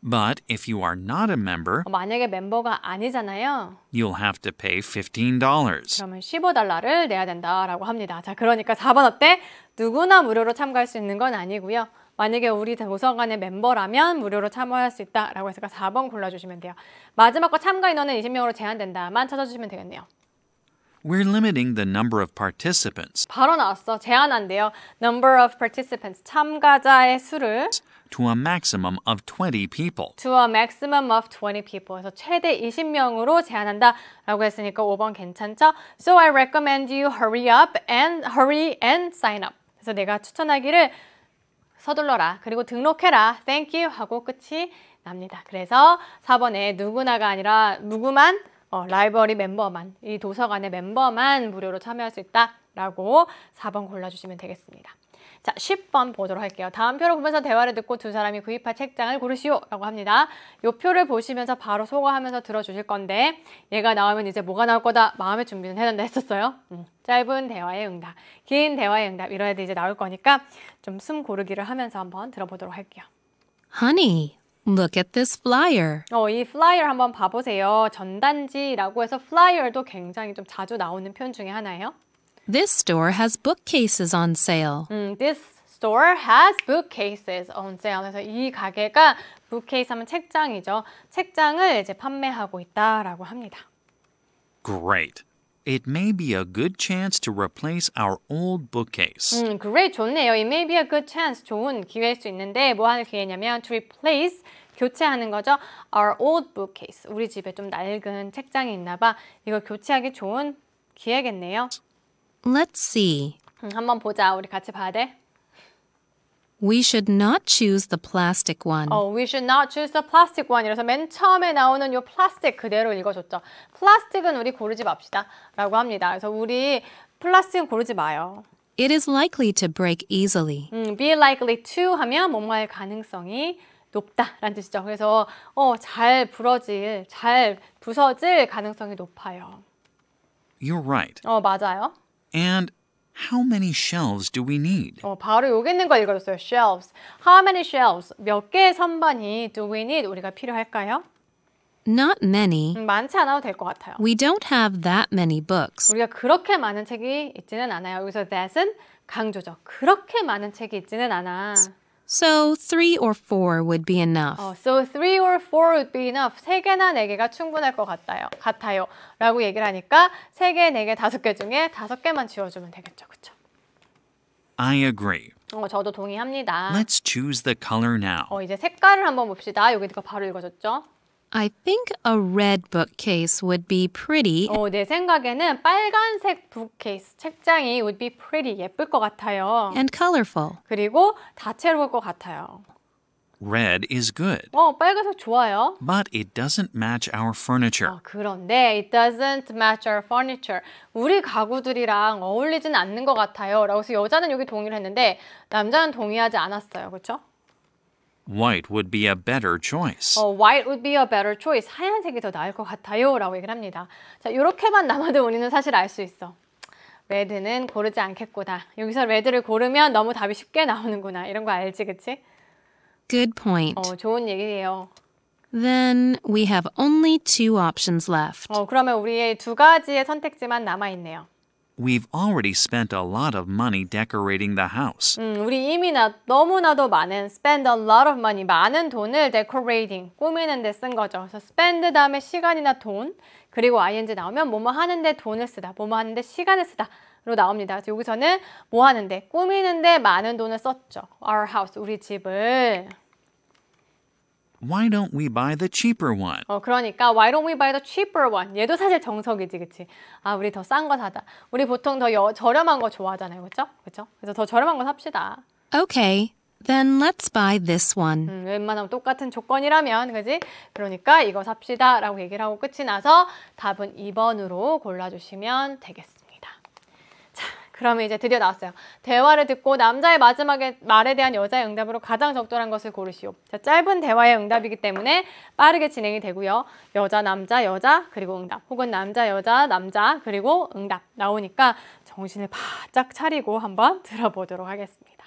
But if you are not a member, 만약에 멤버가 아니잖아요. you'll have to pay $15. 그러면 $15를 내야 된다라고 합니다. 자, 그러니까 4번 어때? 누구나 무료로 참가할 수 있는 건 아니고요. 만약에 우리 도서관의 멤버라면 무료로 참여할 수 있다라고 해서 4번 골라주시면 돼요. 마지막 거 참가 인원은 20명으로 제한된다만 찾아주시면 되겠네요. We're limiting the number of participants 바로 나왔어. 제한한대요. Number of participants, 참가자의 수를 to a maximum of 20 people. to a maximum of 20 people. 그래서 최대 20명으로 제한한다 라고 했으니까 5번 괜찮죠? So I recommend you hurry and sign up. 그래서 내가 추천하기를 서둘러라. 그리고 등록해라. Thank you 하고 끝이 납니다. 그래서 4번에 누구나가 아니라 누구만 라이브러리 멤버만, 이 도서관의 멤버만 무료로 참여할 수 있다라고 4번 골라주시면 되겠습니다. 자, 10번 보도록 할게요. 다음 표를 보면서 대화를 듣고 두 사람이 구입할 책장을 고르시오 라고 합니다. 이 표를 보시면서 바로 소거하면서 들어주실 건데 얘가 나오면 이제 뭐가 나올 거다 마음의 준비는 해놓는다 했었어요. 짧은 대화의 응답, 긴 대화의 응답 이런 애들 이제 나올 거니까 좀 숨 고르기를 하면서 한번 들어보도록 할게요. Honey, look at this flyer. 이 플라이어 한번 봐보세요. 전단지라고 해서 플라이어도 굉장히 좀 자주 나오는 표현 중에 하나예요. This store has bookcases on sale. This store has bookcases on sale. 그래서 이 가게가 bookcase 하면 책장이죠. 책장을 이제 판매하고 있다라고 합니다. Great. It may be a good chance to replace our old bookcase. Great, 좋네요. It may be a good chance. 좋은 기회일 수 있는데 뭐 하는 기회냐면 to replace, 교체하는 거죠. Our old bookcase. 우리 집에 좀 낡은 책장이 있나 봐. 이걸 교체하기 좋은 기회겠네요. Let's see. 한번 보자. 우리 같이 봐야 돼. We should not choose the plastic one. We should not choose the plastic one. 이래서 맨 처음에 나오는 요 플라스틱 그대로 읽어줬죠. 플라스틱은 우리 고르지 맙시다 라고 합니다. 그래서 우리 플라스틱은 고르지 마요. It is likely to break easily. Be likely to 하면 뭐뭐 할 가능성이 높다라는 뜻이죠. 그래서 잘 부서질 가능성이 높아요. You're right. 맞아요. And how many shelves do we need? 바로 여기 있는 거 읽어줬어요. Shelves. How many shelves? 몇 개의 선반이 do we need? 우리가 필요할까요? Not many. 많지 않아도 될 것 같아요. We don't have that many books. 우리가 그렇게 많은 책이 있지는 않아요. 여기서 that은 강조죠. 그렇게 많은 책이 있지는 않아. So 3 or 4 would be enough. So 3 or 4 would be enough. 3개나 4개가 충분할 것 같아요. 라고 얘기를 하니까 3개, 4개, 5개 중에 5개만 지워주면 되겠죠. 그렇죠? I agree. 저도 동의합니다. Let's choose the color now. 이제 색깔을 한번 봅시다. 여기 거 바로 읽어줬죠? I think a red bookcase would be pretty. 내 생각에는 빨간색 북케이스 책장이 would be pretty 예쁠 것 같아요. And colorful. 그리고 다채로울 것 같아요. Red is good. 빨간색 좋아요. But it doesn't match our furniture. 그런데 it doesn't match our furniture. 우리 가구들이랑 어울리진 않는 것 같아요. 라고 해서 여자는 여기 동의를 했는데 남자는 동의하지 않았어요. 그렇죠? White would be a better choice. White would be a better choice. 하얀색이 더 나을 것 같아요. 라고 얘기를 합니다. 자, 이렇게만 남아도 우리는 사실 알 수 있어. 레드는 고르지 않겠구나. 여기서 레드를 고르면 너무 답이 쉽게 나오는구나. 이런 거 알지, 그치? Good point. 좋은 얘기예요. Then we have only 2 options left. 그러면 우리의 2가지의 선택지만 남아있네요. We've already spent a lot of money decorating the house. 우리 이미 너무나도 많은 spend a lot of money, 많은 돈을 decorating, 꾸미는 데 쓴 거죠. 그래서 spend 다음에 시간이나 돈, 그리고 ing 나오면 뭐뭐 하는데 돈을 쓰다, 뭐뭐 하는데 시간을 쓰다 로 나옵니다. 그래서 여기서는 뭐 하는데, 꾸미는데 많은 돈을 썼죠. Our house, 우리 집을. Why don't we buy the cheaper one? 그러니까 why don't we buy the cheaper one? 얘도 사실 정석이지, 그치? 우리 더 싼 거 사자. 우리 보통 더 저렴한 거 좋아하잖아요, 그쵸? 그래서 더 저렴한 거 삽시다. Okay, then let's buy this one. 웬만하면 똑같은 조건이라면, 그지? 그러니까 이거 삽시다 라고 얘기를 하고 끝이 나서 답은 2번으로 골라주시면 되겠습니다. 자, 그러면 이제 드디어 나왔어요. 대화를 듣고 남자의 마지막에 말에 대한 여자의 응답으로 가장 적절한 것을 고르시오. 자, 짧은 대화의 응답이기 때문에 빠르게 진행이 되고요. 여자, 남자, 여자, 그리고 응답. 혹은 남자, 여자, 남자, 그리고 응답 나오니까 정신을 바짝 차리고 한번 들어보도록 하겠습니다.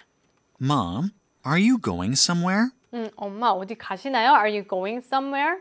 Mom, are you going somewhere? 엄마 어디 가시나요? Are you going somewhere?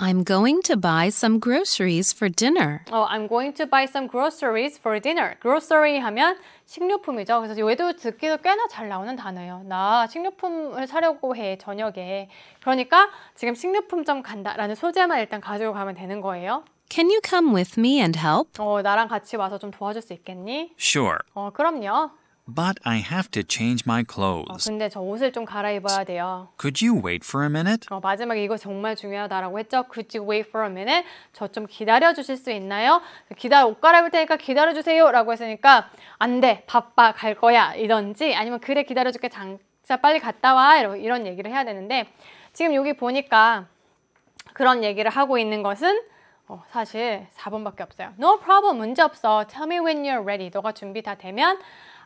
I'm going to buy some groceries for dinner. I'm going to buy some groceries for dinner. grocery 하면 식료품이죠. 그래서 얘도 듣기도 꽤나 잘 나오는 단어예요. 나 식료품을 사려고 해, 저녁에. 그러니까 지금 식료품점 간다라는 소재만 일단 가지고 가면 되는 거예요. Can you come with me and help? 나랑 같이 와서 좀 도와줄 수 있겠니? Sure. 그럼요. But I have to change my clothes. 근데 저 옷을 좀 갈아입어야 돼요. Could you wait for a minute? 마지막에 이거 정말 중요하다라고 했죠. Could you wait for a minute? 저 좀 기다려 주실 수 있나요? 옷 갈아입을 테니까 기다려 주세요 라고 했으니까 안 돼, 바빠, 갈 거야 이던지 아니면 그래 기다려 줄게 자, 빨리 갔다 와. 이런 얘기를 해야 되는데 지금 여기 보니까 그런 얘기를 하고 있는 것은 사실 4번밖에 없어요. No problem, 문제 없어. Tell me when you're ready. 너가 준비 다 되면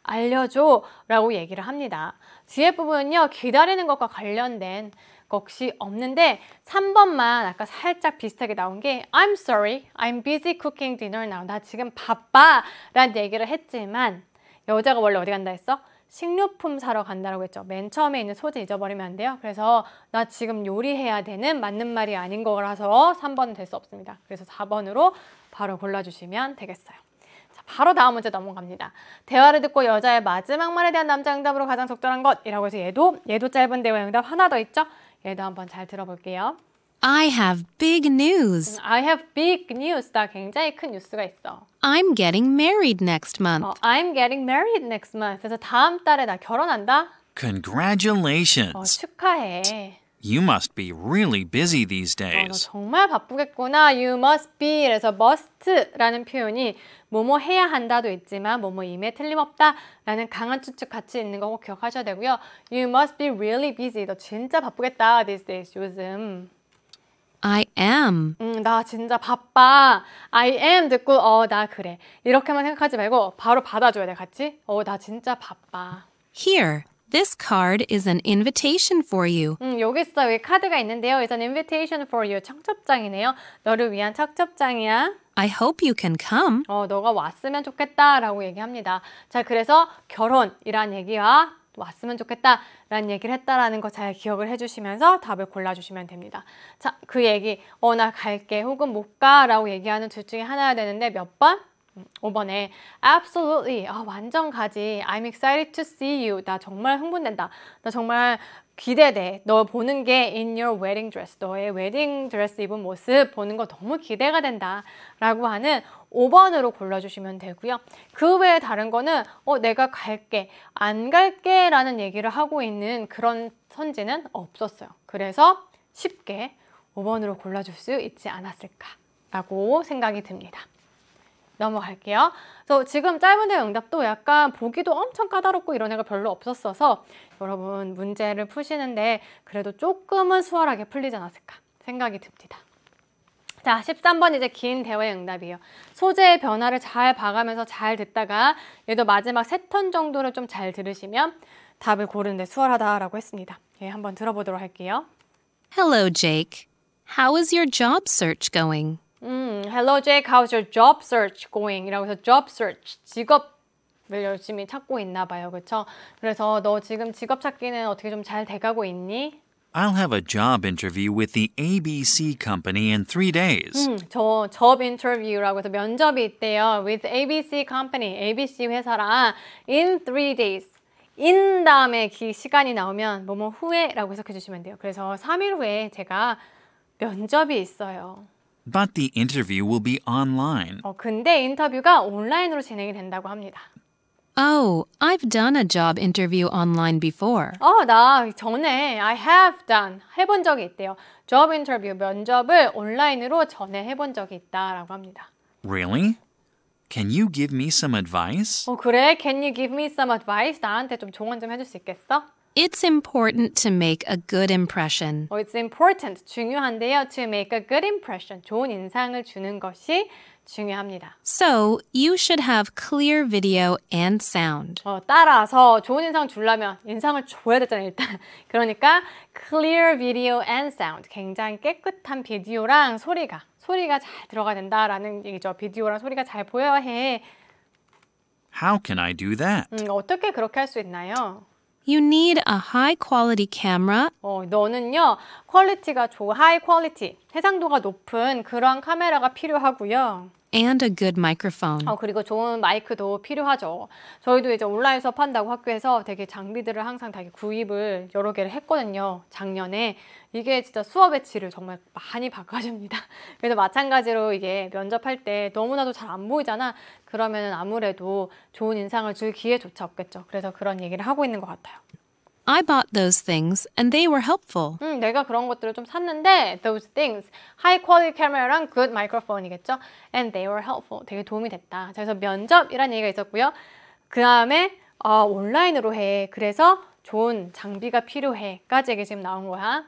알려줘 라고 얘기를 합니다. 뒤에 부분은요, 기다리는 것과 관련된 것이 없는데 3번만 아까 살짝 비슷하게 나온 게 I'm sorry, I'm busy cooking dinner now. 나 지금 바빠 라는 얘기를 했지만 여자가 원래 어디 간다 했어? 식료품 사러 간다라고 했죠. 맨 처음에 있는 소재 잊어버리면 안 돼요. 그래서 나 지금 요리해야 되는 맞는 말이 아닌 거라서 3번은 될 수 없습니다. 그래서 4번으로 바로 골라주시면 되겠어요. 자, 바로 다음 문제 넘어갑니다. 대화를 듣고 여자의 마지막 말에 대한 남자 응답으로 가장 적절한 것이라고 해서 얘도 짧은 대화 응답 하나 더 있죠. 얘도 한번 잘 들어볼게요. I have big news. I have big news. 나 굉장히 큰 뉴스가 있어. I'm getting married next month. I'm getting married next month. 그래서 다음 달에 나 결혼한다. Congratulations. 축하해. You must be really busy these 너 days. 정말 바쁘겠구나. You must be. 그래서 must라는 표현이 뭐뭐 해야 한다도 있지만 뭐뭐임에 틀림없다 라는 강한 추측 같이 있는 거 꼭 기억하셔야 되고요. You must be really busy. 너 진짜 바쁘겠다. These days. 요즘. I am. 나 진짜 바빠. I am 듣고 나 그래. 이렇게만 생각하지 말고 바로 받아줘야 돼. 같이. 나 진짜 바빠. Here, this card is an invitation for you. 여기 있어. 여기 카드가 있는데요. It's an invitation for you. 청첩장이네요. 너를 위한 청첩장이야. I hope you can come. 너가 왔으면 좋겠다 라고 얘기합니다. 자, 그래서 결혼이란 얘기와 왔으면 좋겠다 라는 얘기를 했다라는 거 잘 기억을 해주시면서 답을 골라주시면 됩니다. 자, 그 얘기 나 갈게 혹은 못 가 라고 얘기하는 둘 중에 하나야 되는데 몇 번? 5번에 Absolutely. 완전 가지. I'm excited to see you. 나 정말 흥분된다. 나 정말 기대돼. 너 보는 게 in your wedding dress. 너의 웨딩 드레스 입은 모습 보는 거 너무 기대가 된다. 라고 하는 5번으로 골라주시면 되고요. 그 외에 다른 거는 내가 갈게, 안 갈게 라는 얘기를 하고 있는 그런 선지는 없었어요. 그래서 쉽게 5번으로 골라줄 수 있지 않았을까라고 생각이 듭니다. 넘어갈게요. 그래서 지금 짧은 대화 응답도 약간 보기도 엄청 까다롭고 이런 애가 별로 없었어서 여러분 문제를 푸시는데 그래도 조금은 수월하게 풀리지 않았을까 생각이 듭니다. 자, 13번 이제 긴 대화의 응답이에요. 소재의 변화를 잘 봐가면서 잘 듣다가 얘도 마지막 3턴 정도를 좀 잘 들으시면 답을 고르는데 수월하다라고 했습니다. 한번 들어보도록 할게요. Hello, Jake. How is your job search going? Hello Jake, how's your job search going? 이라고 해서 job search, 직업을 열심히 찾고 있나 봐요. 그렇죠? 그래서 너 지금 직업 찾기는 어떻게 좀 잘 돼가고 있니? I'll have a job interview with the ABC company in 3 days. 저 job interview라고 해서 면접이 있대요. With ABC company, ABC 회사랑 in 3 days. in 다음에 시간이 나오면 뭐뭐 후에라고 해석해 주시면 돼요. 그래서 3일 후에 제가 면접이 있어요. But the interview will be online. 근데 인터뷰가 온라인으로 진행이 된다고 합니다. Oh, I've done a job interview online before. 나 전에 I have done 해본 적이 있대요. job interview 면접을 온라인으로 전에 해본 적이 있다라고 합니다. Really? Can you give me some advice? 그래? Can you give me some advice? 나한테 좀 조언 좀 해줄 수 있겠어? It's important to make a good impression. It's important. 중요한데요. To make a good impression. 좋은 인상을 주는 것이 중요합니다. So, you should have clear video and sound. 따라서 좋은 인상 주려면 인상을 줘야 되잖아요, 일단. 그러니까 clear video and sound. 굉장히 깨끗한 비디오랑 소리가 잘 들어가야 된다라는 얘기죠. 비디오랑 소리가 잘 보여야 해. How can I do that? 어떻게 그렇게 할 수 있나요? You need a high quality camera. 너는요, 퀄리티가 high quality, 해상도가 높은 그런 카메라가 필요하고요. And a good microphone. 그리고 좋은 마이크도 필요하죠. 저희도 이제 온라인 수업한다고 학교에서 되게 장비들을 항상 되게 구입을 여러 개를 했거든요. 작년에. 이게 진짜 수업의 질을 정말 많이 바꿔줍니다. 그래서 마찬가지로 이게 면접할 때 너무나도 잘 안 보이잖아. 그러면 아무래도 좋은 인상을 줄 기회조차 없겠죠. 그래서 그런 얘기를 하고 있는 것 같아요. I bought those things and they were helpful. 내가 그런 것들을 좀 샀는데 those things, high quality camera랑 good microphone이겠죠. And they were helpful. 되게 도움이 됐다. 그래서 면접이란 얘기가 있었고요. 그 다음에 온라인으로 해. 그래서 좋은 장비가 필요해까지 얘기 지금 나온 거야.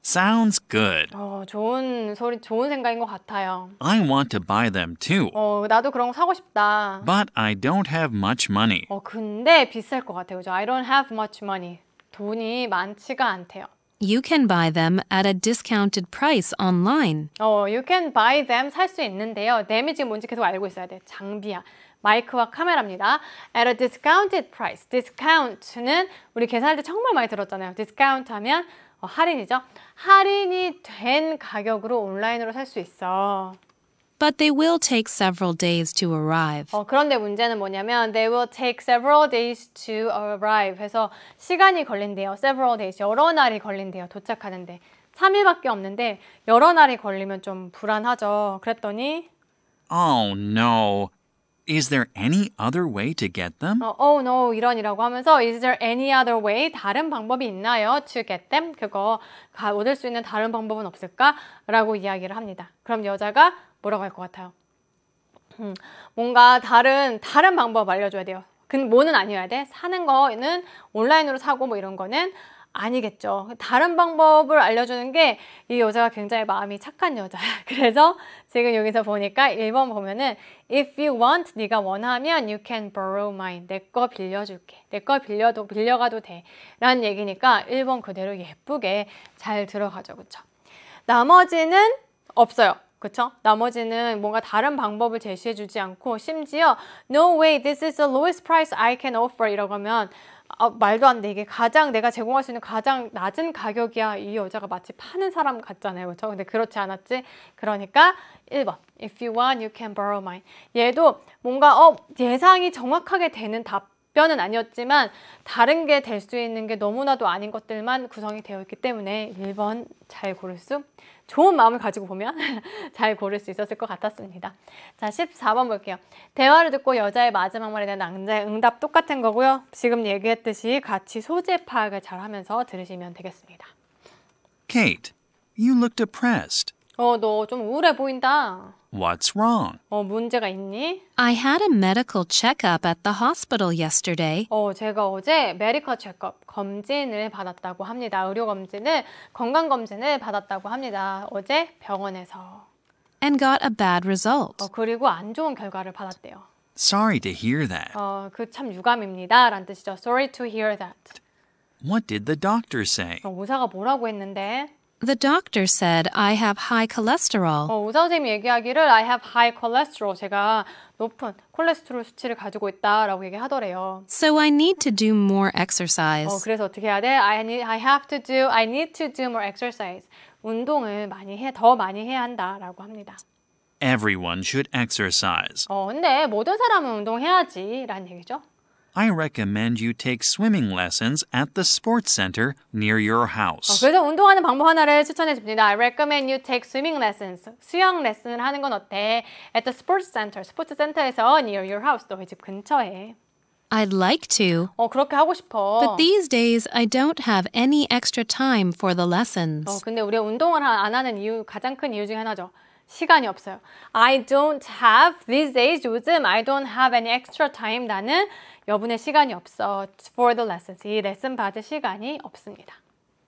Sounds good. 좋은 소리, 좋은 생각인 것 같아요. I want to buy them too. 나도 그런 거 사고 싶다. But I don't have much money. 근데 비쌀 것 같아요. 그죠? I don't have much money. 돈이 많지가 않대요. You can buy them at a discounted price online. You can buy them 살 수 있는데요. them이 지금 뭔지 계속 알고 있어야 돼. 장비야. 마이크와 카메라입니다. At a discounted price. discount는 우리 계산할 때 정말 많이 들었잖아요. discount 하면 할인이죠. 할인이 된 가격으로 온라인으로 살 수 있어. But they will take several days to arrive. 그런데 문제는 뭐냐면 they will take several days to arrive 해서 시간이 걸린대요. several days, 여러 날이 걸린대요. 도착하는데. 3일밖에 없는데 여러 날이 걸리면 좀 불안하죠. 그랬더니 Oh no. Is there any other way to get them? Oh no, 이런이라고 하면서 Is there any other way? 다른 방법이 있나요? To get them? 그거 얻을 수 있는 다른 방법은 없을까? 라고 이야기를 합니다. 그럼 여자가 뭐라고 할 것 같아요? 뭔가 다른 방법 알려줘야 돼요. 뭐는 아니어야 돼? 사는 거는 온라인으로 사고 뭐 이런 거는 아니겠죠. 다른 방법을 알려주는 게 이 여자가 굉장히 마음이 착한 여자야. 그래서 지금 여기서 보니까 1번 보면은 If you want, 네가 원하면 you can borrow mine. 내 거 빌려줄게. 내 거 빌려가도 돼. 라는 얘기니까 1번 그대로 예쁘게 잘 들어가죠. 그쵸? 나머지는 없어요. 그쵸? 나머지는 뭔가 다른 방법을 제시해주지 않고 심지어 No way, this is the lowest price I can offer 이라고 하면 말도 안 돼. 이게 내가 제공할 수 있는 가장 낮은 가격이야. 이 여자가 마치 파는 사람 같잖아요. 그렇죠? 근데 그렇지 않았지? 그러니까 1번. If you want, you can borrow mine. 얘도 뭔가 예상이 정확하게 되는 답변은 아니었지만 다른 게 될 수 있는 게 너무나도 아닌 것들만 구성이 되어 있기 때문에 1번 잘 고를 수 좋은 마음을 가지고 보면 잘 고를 수 있었을 것 같았습니다. 자, 14번 볼게요. 대화를 듣고 여자의 마지막 말에 대한 남자의 응답 똑같은 거고요. 지금 얘기했듯이 같이 소재 파악을 잘 하면서 들으시면 되겠습니다. Kate, you look depressed. 너 좀 우울해 보인다. What's wrong? 문제가 있니? I had a medical checkup at the hospital yesterday. 제가 어제 메디컬 체크업 검진을 받았다고 합니다. 의료 검진을 건강 검진을 받았다고 합니다. 어제 병원에서. And got a bad result. 그리고 안 좋은 결과를 받았대요. Sorry to hear that. 그 참 유감입니다. 라는 뜻이죠. Sorry to hear that. What did the doctor say? 의사가 뭐라고 했는데? The doctor said I have high cholesterol. 의사 선생님이 얘기하기를 I have high cholesterol. 제가 높은 콜레스테롤 수치를 가지고 있다라고 얘기하더래요. So I need to do more exercise. 그래서 어떻게 해야 돼? I need to do more exercise. 운동을 더 많이 해야 한다라고 합니다. Everyone should exercise. 근데 모든 사람은 운동해야지 라는 얘기죠. I recommend you take swimming lessons at the sports center near your house. 그래서 운동하는 방법 하나를 추천해 줍니다. I recommend you take swimming lessons. 수영 레슨을 하는 건 어때? At the sports center. 스포츠 센터에서 near your house. 너희 집 근처에. I'd like to. 그렇게 하고 싶어. But these days I don't have any extra time for the lessons. 근데 우리가 운동을 안 하는 이유, 가장 큰 이유 중에 하나죠. 시간이 없어요. I don't have these days. 요즘 I don't have any extra time. 나는 여분의 시간이 없어. For the lessons. 이 레슨 받을 시간이 없습니다.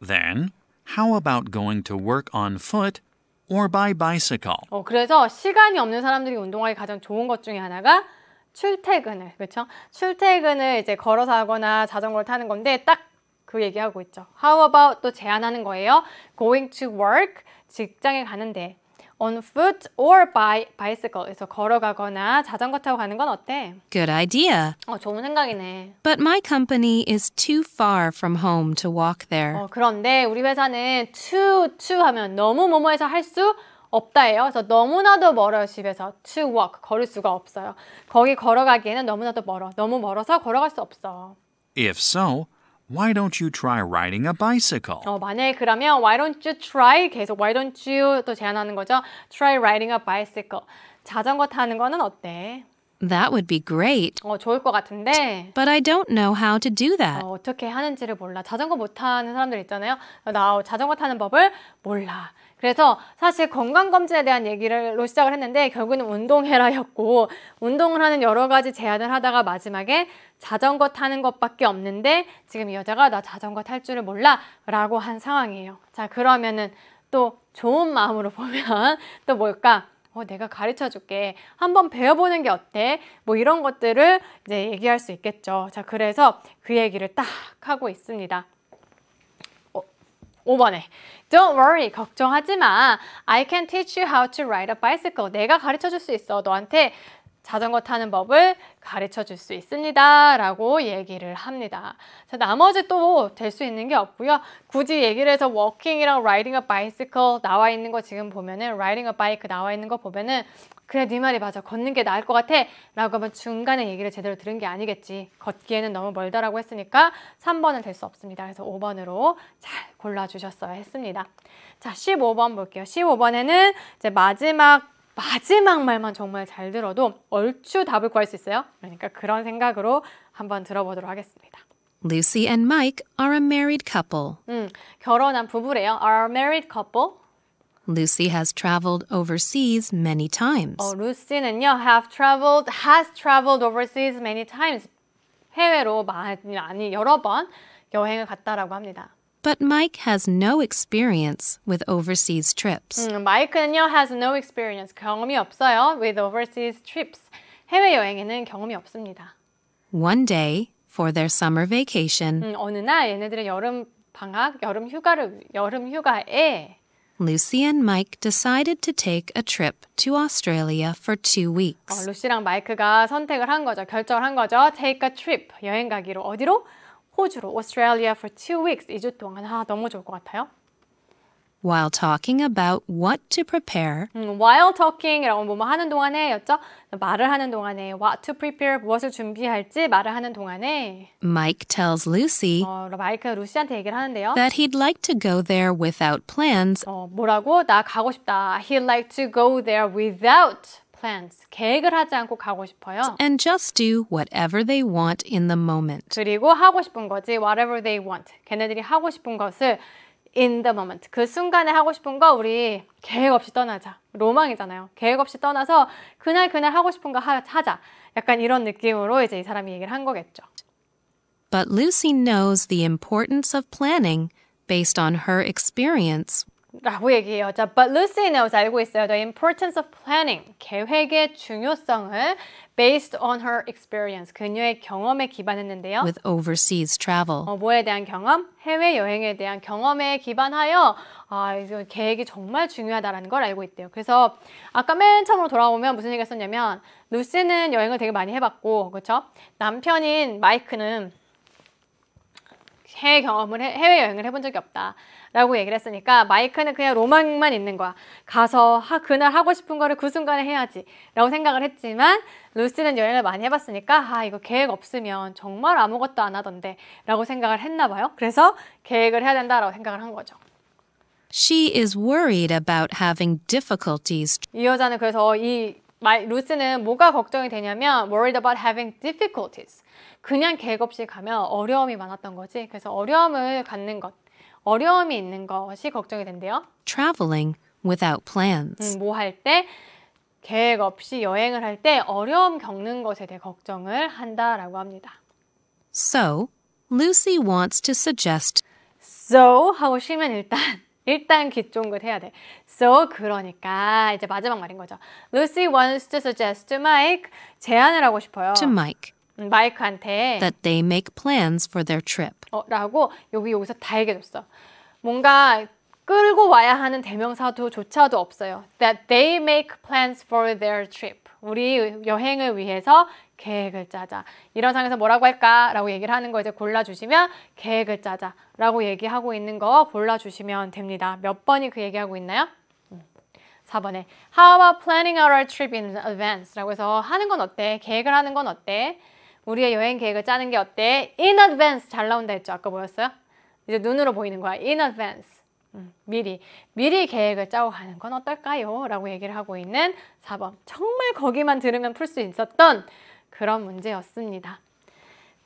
Then, how about going to work on foot or by bicycle? 그래서 시간이 없는 사람들이 운동하기 가장 좋은 것 중에 하나가 출퇴근을, 그렇죠? 출퇴근을 이제 걸어서 하거나 자전거를 타는 건데 딱 그 얘기하고 있죠. How about 또 제안하는 거예요. Going to work, 직장에 가는데 on foot or by bicycle. 그래서 걸어가거나 자전거 타고 가는 건 어때? Good idea. 좋은 생각이네. But my company is too far from home to walk there. 그런데 우리 회사는 to 하면 너무 뭐뭐해서 할 수 없다예요. 그래서 너무나도 멀어요. 집에서 to walk, 걸을 수가 없어요. 거기 걸어가기에는 너무나도 멀어. 너무 멀어서 걸어갈 수 없어. If so, why don't you try riding a bicycle? 만약에 그러면 why don't you try 계속 why don't you 또 제안하는 거죠. Try riding a bicycle. 자전거 타는 거는 어때? That would be great. 좋을 것 같은데. But I don't know how to do that. 어떻게 하는지를 몰라. 자전거 못 타는 사람들 있잖아요. 나 자전거 타는 법을 몰라. 그래서 사실 건강검진에 대한 얘기로 시작을 했는데 결국에는 운동해라였고 운동을 하는 여러 가지 제안을 하다가 마지막에 자전거 타는 것밖에 없는데 지금 이 여자가 나 자전거 탈 줄을 몰라 라고 한 상황이에요. 자, 그러면은 또 좋은 마음으로 보면 또 뭘까? 내가 가르쳐 줄게. 한번 배워보는 게 어때? 뭐 이런 것들을 이제 얘기할 수 있겠죠. 자, 그래서 그 얘기를 딱 하고 있습니다. 5번에 Don't worry, 걱정하지 마. I can teach you how to ride a bicycle. 내가 가르쳐 줄 수 있어. 너한테 자전거 타는 법을 가르쳐 줄 수 있습니다. 라고 얘기를 합니다. 자, 나머지 또 될 수 있는 게 없고요. 굳이 얘기를 해서 walking이랑 riding a bicycle 나와 있는 거 지금 보면은 riding a bike 나와 있는 거 보면은 그래, 네 말이 맞아. 걷는 게 나을 것 같아. 라고 하면 중간에 얘기를 제대로 들은 게 아니겠지. 걷기에는 너무 멀다라고 했으니까 3번은 될 수 없습니다. 그래서 5번으로 잘 골라주셨어야 했습니다. 자, 15번 볼게요. 15번에는 이제 마지막 말만 정말 잘 들어도 얼추 답을 구할 수 있어요. 그러니까 그런 생각으로 한번 들어보도록 하겠습니다. Lucy and Mike are a married couple. 결혼한 부부래요. Are a married couple. Lucy has traveled overseas many times. 루시는요, has traveled overseas many times. 해외로 많이 여러 번 여행을 갔다라고 합니다. But Mike has no experience with overseas trips. 마이크는요, has no experience. 경험이 없어요. with overseas trips. 해외여행에는 경험이 없습니다. One day, for their summer vacation, 어느 날 얘네들의 여름 휴가에 Lucy and Mike decided to take a trip to Australia for 2 weeks. 루시랑 마이크가 선택을 한 거죠. 결정을 한 거죠. Take a trip. 여행 가기로. 어디로? 호주로. Australia for 2 weeks. 2주 동안. 너무 좋을 것 같아요. While talking about what to prepare, while talking이라고 뭐뭐 하는 동안에 였죠. 말을 하는 동안에 what to prepare, 무엇을 준비할지 말을 하는 동안에 Mike tells Lucy 마이크가 루시한테 얘기를 하는데요. that he'd like to go there without plans 뭐라고? 나 가고 싶다. He'd like to go there without plans. 계획을 하지 않고 가고 싶어요. and just do whatever they want in the moment. 그리고 하고 싶은 거지. Whatever they want. 걔네들이 하고 싶은 것을 in the moment. 그 순간에 하고 싶은 거 우리 계획 없이 떠나자. 로망이잖아요. 계획 없이 떠나서 그날 하고 싶은 거 하자. 약간 이런 느낌으로 이제 이 사람이 얘기를 한 거겠죠. But Lucy knows the importance of planning based on her experience. 라고 얘기해요. 자, but Lucy knows, 알고 있어요. The importance of planning. 계획의 중요성을 based on her experience. 그녀의 경험에 기반했는데요. With overseas travel. 뭐에 대한 경험? 해외여행에 대한 경험에 기반하여 이거 계획이 정말 중요하다는 걸 알고 있대요. 그래서 아까 맨 처음으로 돌아오면 무슨 얘기가 있었냐면 루시는 여행을 되게 많이 해봤고 그렇죠? 남편인 마이크는 해외여행을 해본 적이 없다 라고 얘기를 했으니까 마이크는 그냥 로망만 있는 거야. 가서 그날 하고 싶은 거를 그 순간에 해야지 라고 생각을 했지만 루시는 여행을 많이 해봤으니까 이거 계획 없으면 정말 아무것도 안 하던데 라고 생각을 했나 봐요. 그래서 계획을 해야 된다라고 생각을 한 거죠. She is worried about having difficulties. 이 여자는 그래서 루시는 뭐가 걱정이 되냐면 worried about having difficulties. 그냥 계획 없이 가면 어려움이 많았던 거지. 그래서 어려움을 갖는 것, 어려움이 있는 것이 걱정이 된대요. Traveling without plans. 뭐 할 때? 계획 없이 여행을 할 때 어려움 겪는 것에 대해 걱정을 한다라고 합니다. So, Lucy wants to suggest So 하고 쉬면 일단 귀 쫑긋 해야 돼. So 그러니까 이제 마지막 말인 거죠. Lucy wants to suggest to Mike 제안을 하고 싶어요. to Mike 마이크한테 that they make plans for their trip. 라고 여기서 다 얘기해줬어. 뭔가 끌고 와야 하는 대명사조차도 없어요. That they make plans for their trip. 우리 여행을 위해서 계획을 짜자. 이런 상황에서 뭐라고 할까? 라고 얘기를 하는 거 이제 골라주시면 계획을 짜자. 라고 얘기하고 있는 거 골라주시면 됩니다. 몇 번이 그 얘기하고 있나요? 4번에 How about planning our trip in advance? 라고 해서 하는 건 어때? 계획을 하는 건 어때? 우리의 여행 계획을 짜는 게 어때? In advance 잘 나온다 했죠. 아까 뭐였어요? 이제 눈으로 보이는 거야. In advance. 미리 계획을 짜고 가는 건 어떨까요? 라고 얘기를 하고 있는 4번. 정말 거기만 들으면 풀 수 있었던 그런 문제였습니다.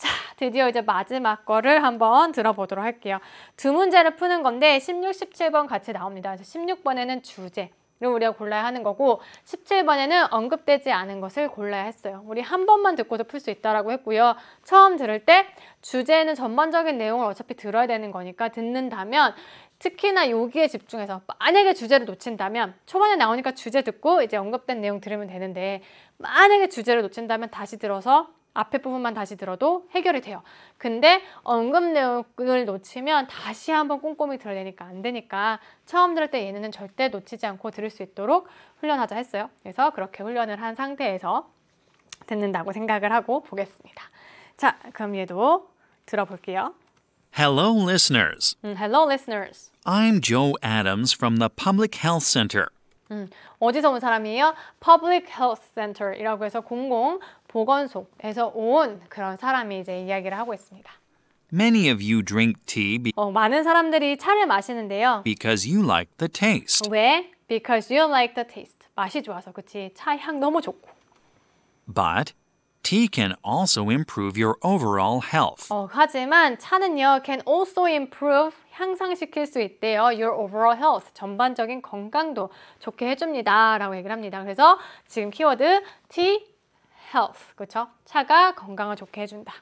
자, 드디어 이제 마지막 거를 한번 들어보도록 할게요. 두 문제를 푸는 건데 16, 17번 같이 나옵니다. 그래서 16번에는 주제를 우리가 골라야 하는 거고 17번에는 언급되지 않은 것을 골라야 했어요. 우리 한 번만 듣고도 풀 수 있다라고 했고요. 처음 들을 때 주제는 전반적인 내용을 어차피 들어야 되는 거니까 듣는다면 특히나 여기에 집중해서 만약에 주제를 놓친다면 초반에 나오니까 주제 듣고 이제 언급된 내용 들으면 되는데 만약에 주제를 놓친다면 다시 들어서 앞에 부분만 다시 들어도 해결이 돼요. 근데 언급 내용을 놓치면 다시 한번 꼼꼼히 들어야 되니까 안 되니까 처음 들을 때 얘네는 절대 놓치지 않고 들을 수 있도록 훈련하자 했어요. 그래서 그렇게 훈련을 한 상태에서 듣는다고 생각을 하고 보겠습니다. 자, 그럼 얘도 들어볼게요. Hello, listeners. Hello, listeners. I'm Joe Adams from the Public Health Center. 어디서 온 사람이에요? Public Health Center이라고 해서 공공보건소에서 온 그런 사람이 이제 이야기를 하고 있습니다. Many of you drink tea 많은 사람들이 차를 마시는데요. because you like the taste. 왜? Because you like the taste. 맛이 좋아서, 그치? 차 향 너무 좋고. But tea can also improve your overall health. 하지만 차는요, can also improve, 향상시킬 수 있대요. Your overall health, 전반적인 건강도 좋게 해줍니다. 라고 얘기를 합니다. 그래서 지금 키워드 tea, health, 그쵸? 차가 건강을 좋게 해준다.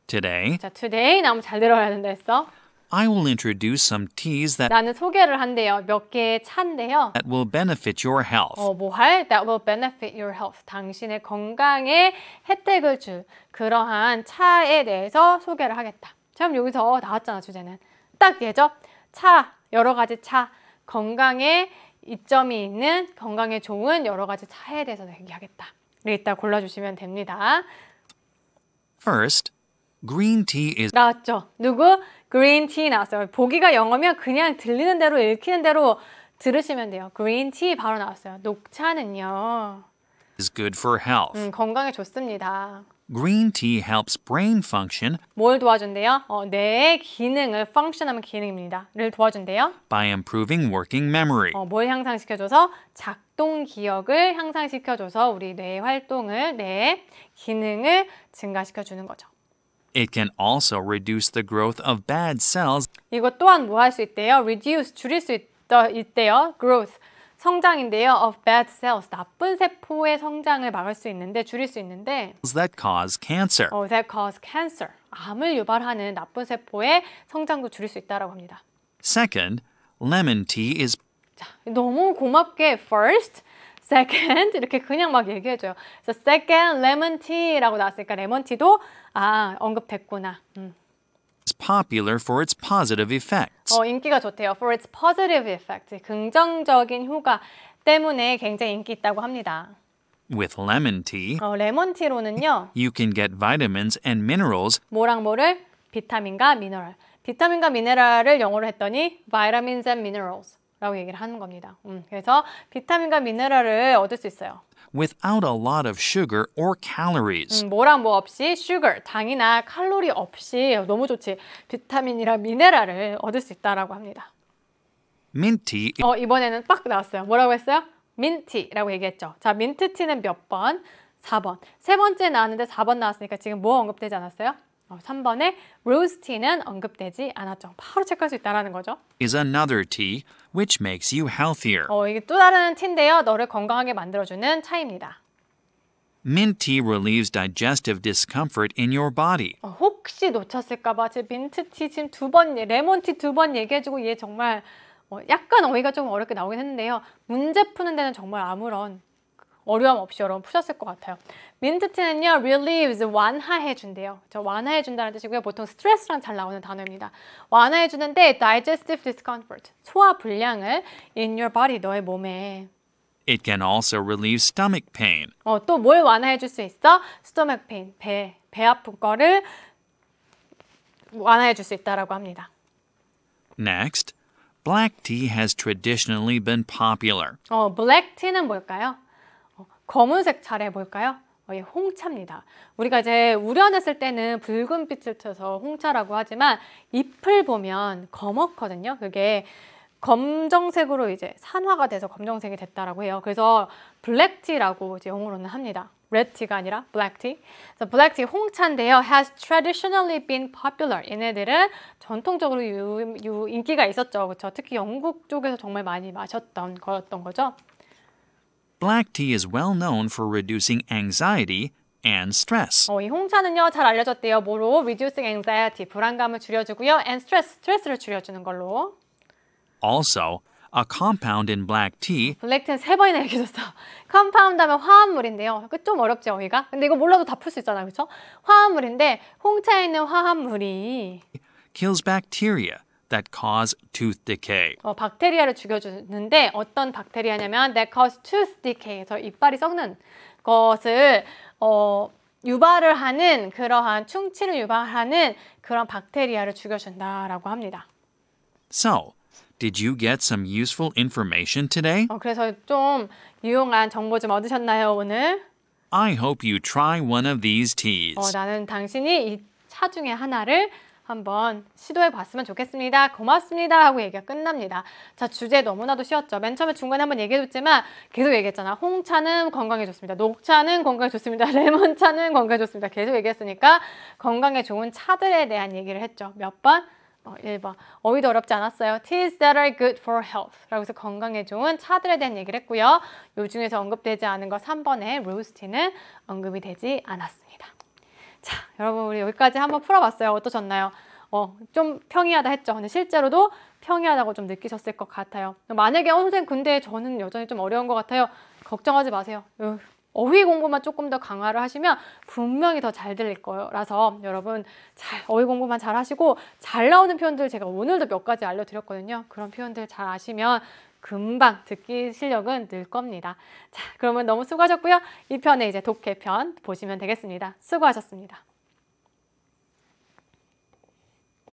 Today, 자, today 나오면 잘 들어야 된다 했어. I will introduce some teas 나는 소개를 한대요. 몇 개의 차인데요. that will benefit your health. That will benefit your health. 당신의 건강에 혜택을 줄 그러한 차에 대해서 소개를 하겠다. 그럼 여기서 나왔잖아, 주제는. 딱 얘죠? 차, 여러 가지 차, 건강에 이점이 있는, 건강에 좋은 여러 가지 차에 대해서 얘기하겠다. 이따 골라주시면 됩니다. First, green tea is 나왔죠? 누구? green tea 나왔어요. 보기가 영어면 그냥 들리는 대로 읽히는 대로 들으시면 돼요. green tea 바로 나왔어요. 녹차는요. good for health. 건강에 좋습니다. Green tea helps brain function 뭘 도와준대요? 뇌의 기능을, function하면 기능입니다. 를 도와준대요. by improving working memory. 뭘 향상시켜줘서? 작동 기억을 향상시켜줘서 우리 뇌의 활동을, 뇌의 기능을 증가시켜주는 거죠. It can also reduce the growth of bad cells 이것 또한 뭐 할 수 있대요? reduce, 줄일 수 있대요. growth, 성장인데요. of bad cells, 나쁜 세포의 성장을 막을 수 있는데, 줄일 수 있는데 that cause cancer. that cause cancer, 암을 유발하는 나쁜 세포의 성장도 줄일 수 있다고 합니다. Second, lemon tea is 자, 너무 고맙게 first, second 이렇게 그냥 막 얘기해줘요. 그래서 second lemon tea라고 나왔으니까 레몬티도 언급됐구나. popular for its positive effects. 인기가 좋대요. For its positive effect, 긍정적인 효과 때문에 굉장히 인기 있다고 합니다. With lemon tea, 레몬티로는요. you can get vitamins and minerals 뭐랑 뭐를? 비타민과 미네랄. 비타민과 미네랄을 영어로 했더니 vitamins and minerals 라고 얘기를 하는 겁니다. 그래서 비타민과 미네랄을 얻을 수 있어요. without a lot of sugar or calories. 뭐랑 뭐 없이 sugar, 당이나 칼로리 없이 너무 좋지. 비타민이랑 미네랄을 얻을 수 있다라고 합니다. Mint tea 이번에는 빡 나왔어요. 뭐라고 했어요? 민티라고 얘기했죠. 자, 민트티는 몇 번? 4번. 세 번째 나왔는데 4번 나왔으니까 지금 뭐 언급되지 않았어요? 3번에 rose tea는 언급되지 않았죠. 바로 체크할 수 있다는 거죠. is another tea which makes you healthier. 이게 또 다른 티인데요. 너를 건강하게 만들어주는 차입니다. Mint tea relieves digestive discomfort in your body. 혹시 놓쳤을까봐 제 민트티 지금 2번, 레몬티 2번 얘기해주고 얘 정말 약간 어휘가 좀 어렵게 나오긴 했는데요. 문제 푸는 데는 정말 아무런 어려움 없이 여러분 푸셨을 것 같아요. 민트티는요, relieves, 완화해준대요. 완화해준다는 뜻이고요. 보통 스트레스랑 잘 나오는 단어입니다. 완화해주는데 digestive discomfort, 소화 불량을 in your body, 너의 몸에. It can also relieve stomach pain. 또 뭘 완화해줄 수 있어? stomach pain, 배 아픈 거를 완화해줄 수 있다라고 합니다. Next, black tea has traditionally been popular. black tea는 뭘까요? 검은색 차례 뭘까요? 홍차입니다. 우리가 이제 우려냈을 때는 붉은 빛을 켜서 홍차라고 하지만 잎을 보면 검었거든요. 그게 검정색으로 이제 산화가 돼서 검정색이 됐다라고 해요. 그래서 블랙티라고 이제 영어로는 합니다. red tea가 아니라 black tea. 그래서 black tea 홍차인데요. has traditionally been popular. 얘네들은 전통적으로 인기가 있었죠. 그렇죠? 특히 영국 쪽에서 정말 많이 마셨던 거였던 거죠. Black tea is well known for reducing anxiety and stress. 이 홍차는요, 잘 알려졌대요. 뭐로? reducing anxiety, 불안감을 줄여주고요. and stress, 스트레스를 줄여주는 걸로. Also, a compound in black tea 블랙티는 3번이나 얘기해줬어. 컴파운드 하면 화합물인데요. 좀 어렵죠, 여기가? 근데 이거 몰라도 다 풀 수 있잖아요, 그렇죠? 화합물인데 홍차에 있는 화합물이 kills bacteria that cause tooth decay. 박테리아를 죽여주는데 어떤 박테리아냐면 that cause tooth decay, 그래서 이빨이 썩는 것을 유발을 하는 그러한 충치를 유발하는 그런 박테리아를 죽여준다라고 합니다. So, did you get some useful information today? 그래서 좀 유용한 정보 좀 얻으셨나요, 오늘? I hope you try one of these teas. 나는 당신이 이 차 중에 하나를 한번 시도해 봤으면 좋겠습니다. 고맙습니다 하고 얘기가 끝납니다. 자, 주제 너무나도 쉬웠죠. 맨 처음에 중간에 한번 얘기해줬지만 계속 얘기했잖아. 홍차는 건강에 좋습니다. 녹차는 건강에 좋습니다. 레몬차는 건강에 좋습니다. 계속 얘기했으니까 건강에 좋은 차들에 대한 얘기를 했죠. 몇 번? 1번. 어휘도 어렵지 않았어요. Teas that are good for health. 라고 해서 건강에 좋은 차들에 대한 얘기를 했고요. 요 중에서 언급되지 않은 거 3번의 로스티는 언급이 되지 않았습니다. 자, 여러분 우리 여기까지 한번 풀어봤어요. 어떠셨나요? 좀 평이하다 했죠. 근데 실제로도 평이하다고 좀 느끼셨을 것 같아요. 만약에 선생님 근데 저는 여전히 좀 어려운 것 같아요. 걱정하지 마세요. 어휘 공부만 조금 더 강화를 하시면 분명히 더 잘 들릴 거라서 여러분 어휘 공부만 잘 하시고 잘 나오는 표현들 제가 오늘도 몇 가지 알려드렸거든요. 그런 표현들 잘 아시면 금방 듣기 실력은 늘 겁니다. 자, 그러면 너무 수고하셨고요. 이 편에 이제 독해 편 보시면 되겠습니다. 수고하셨습니다.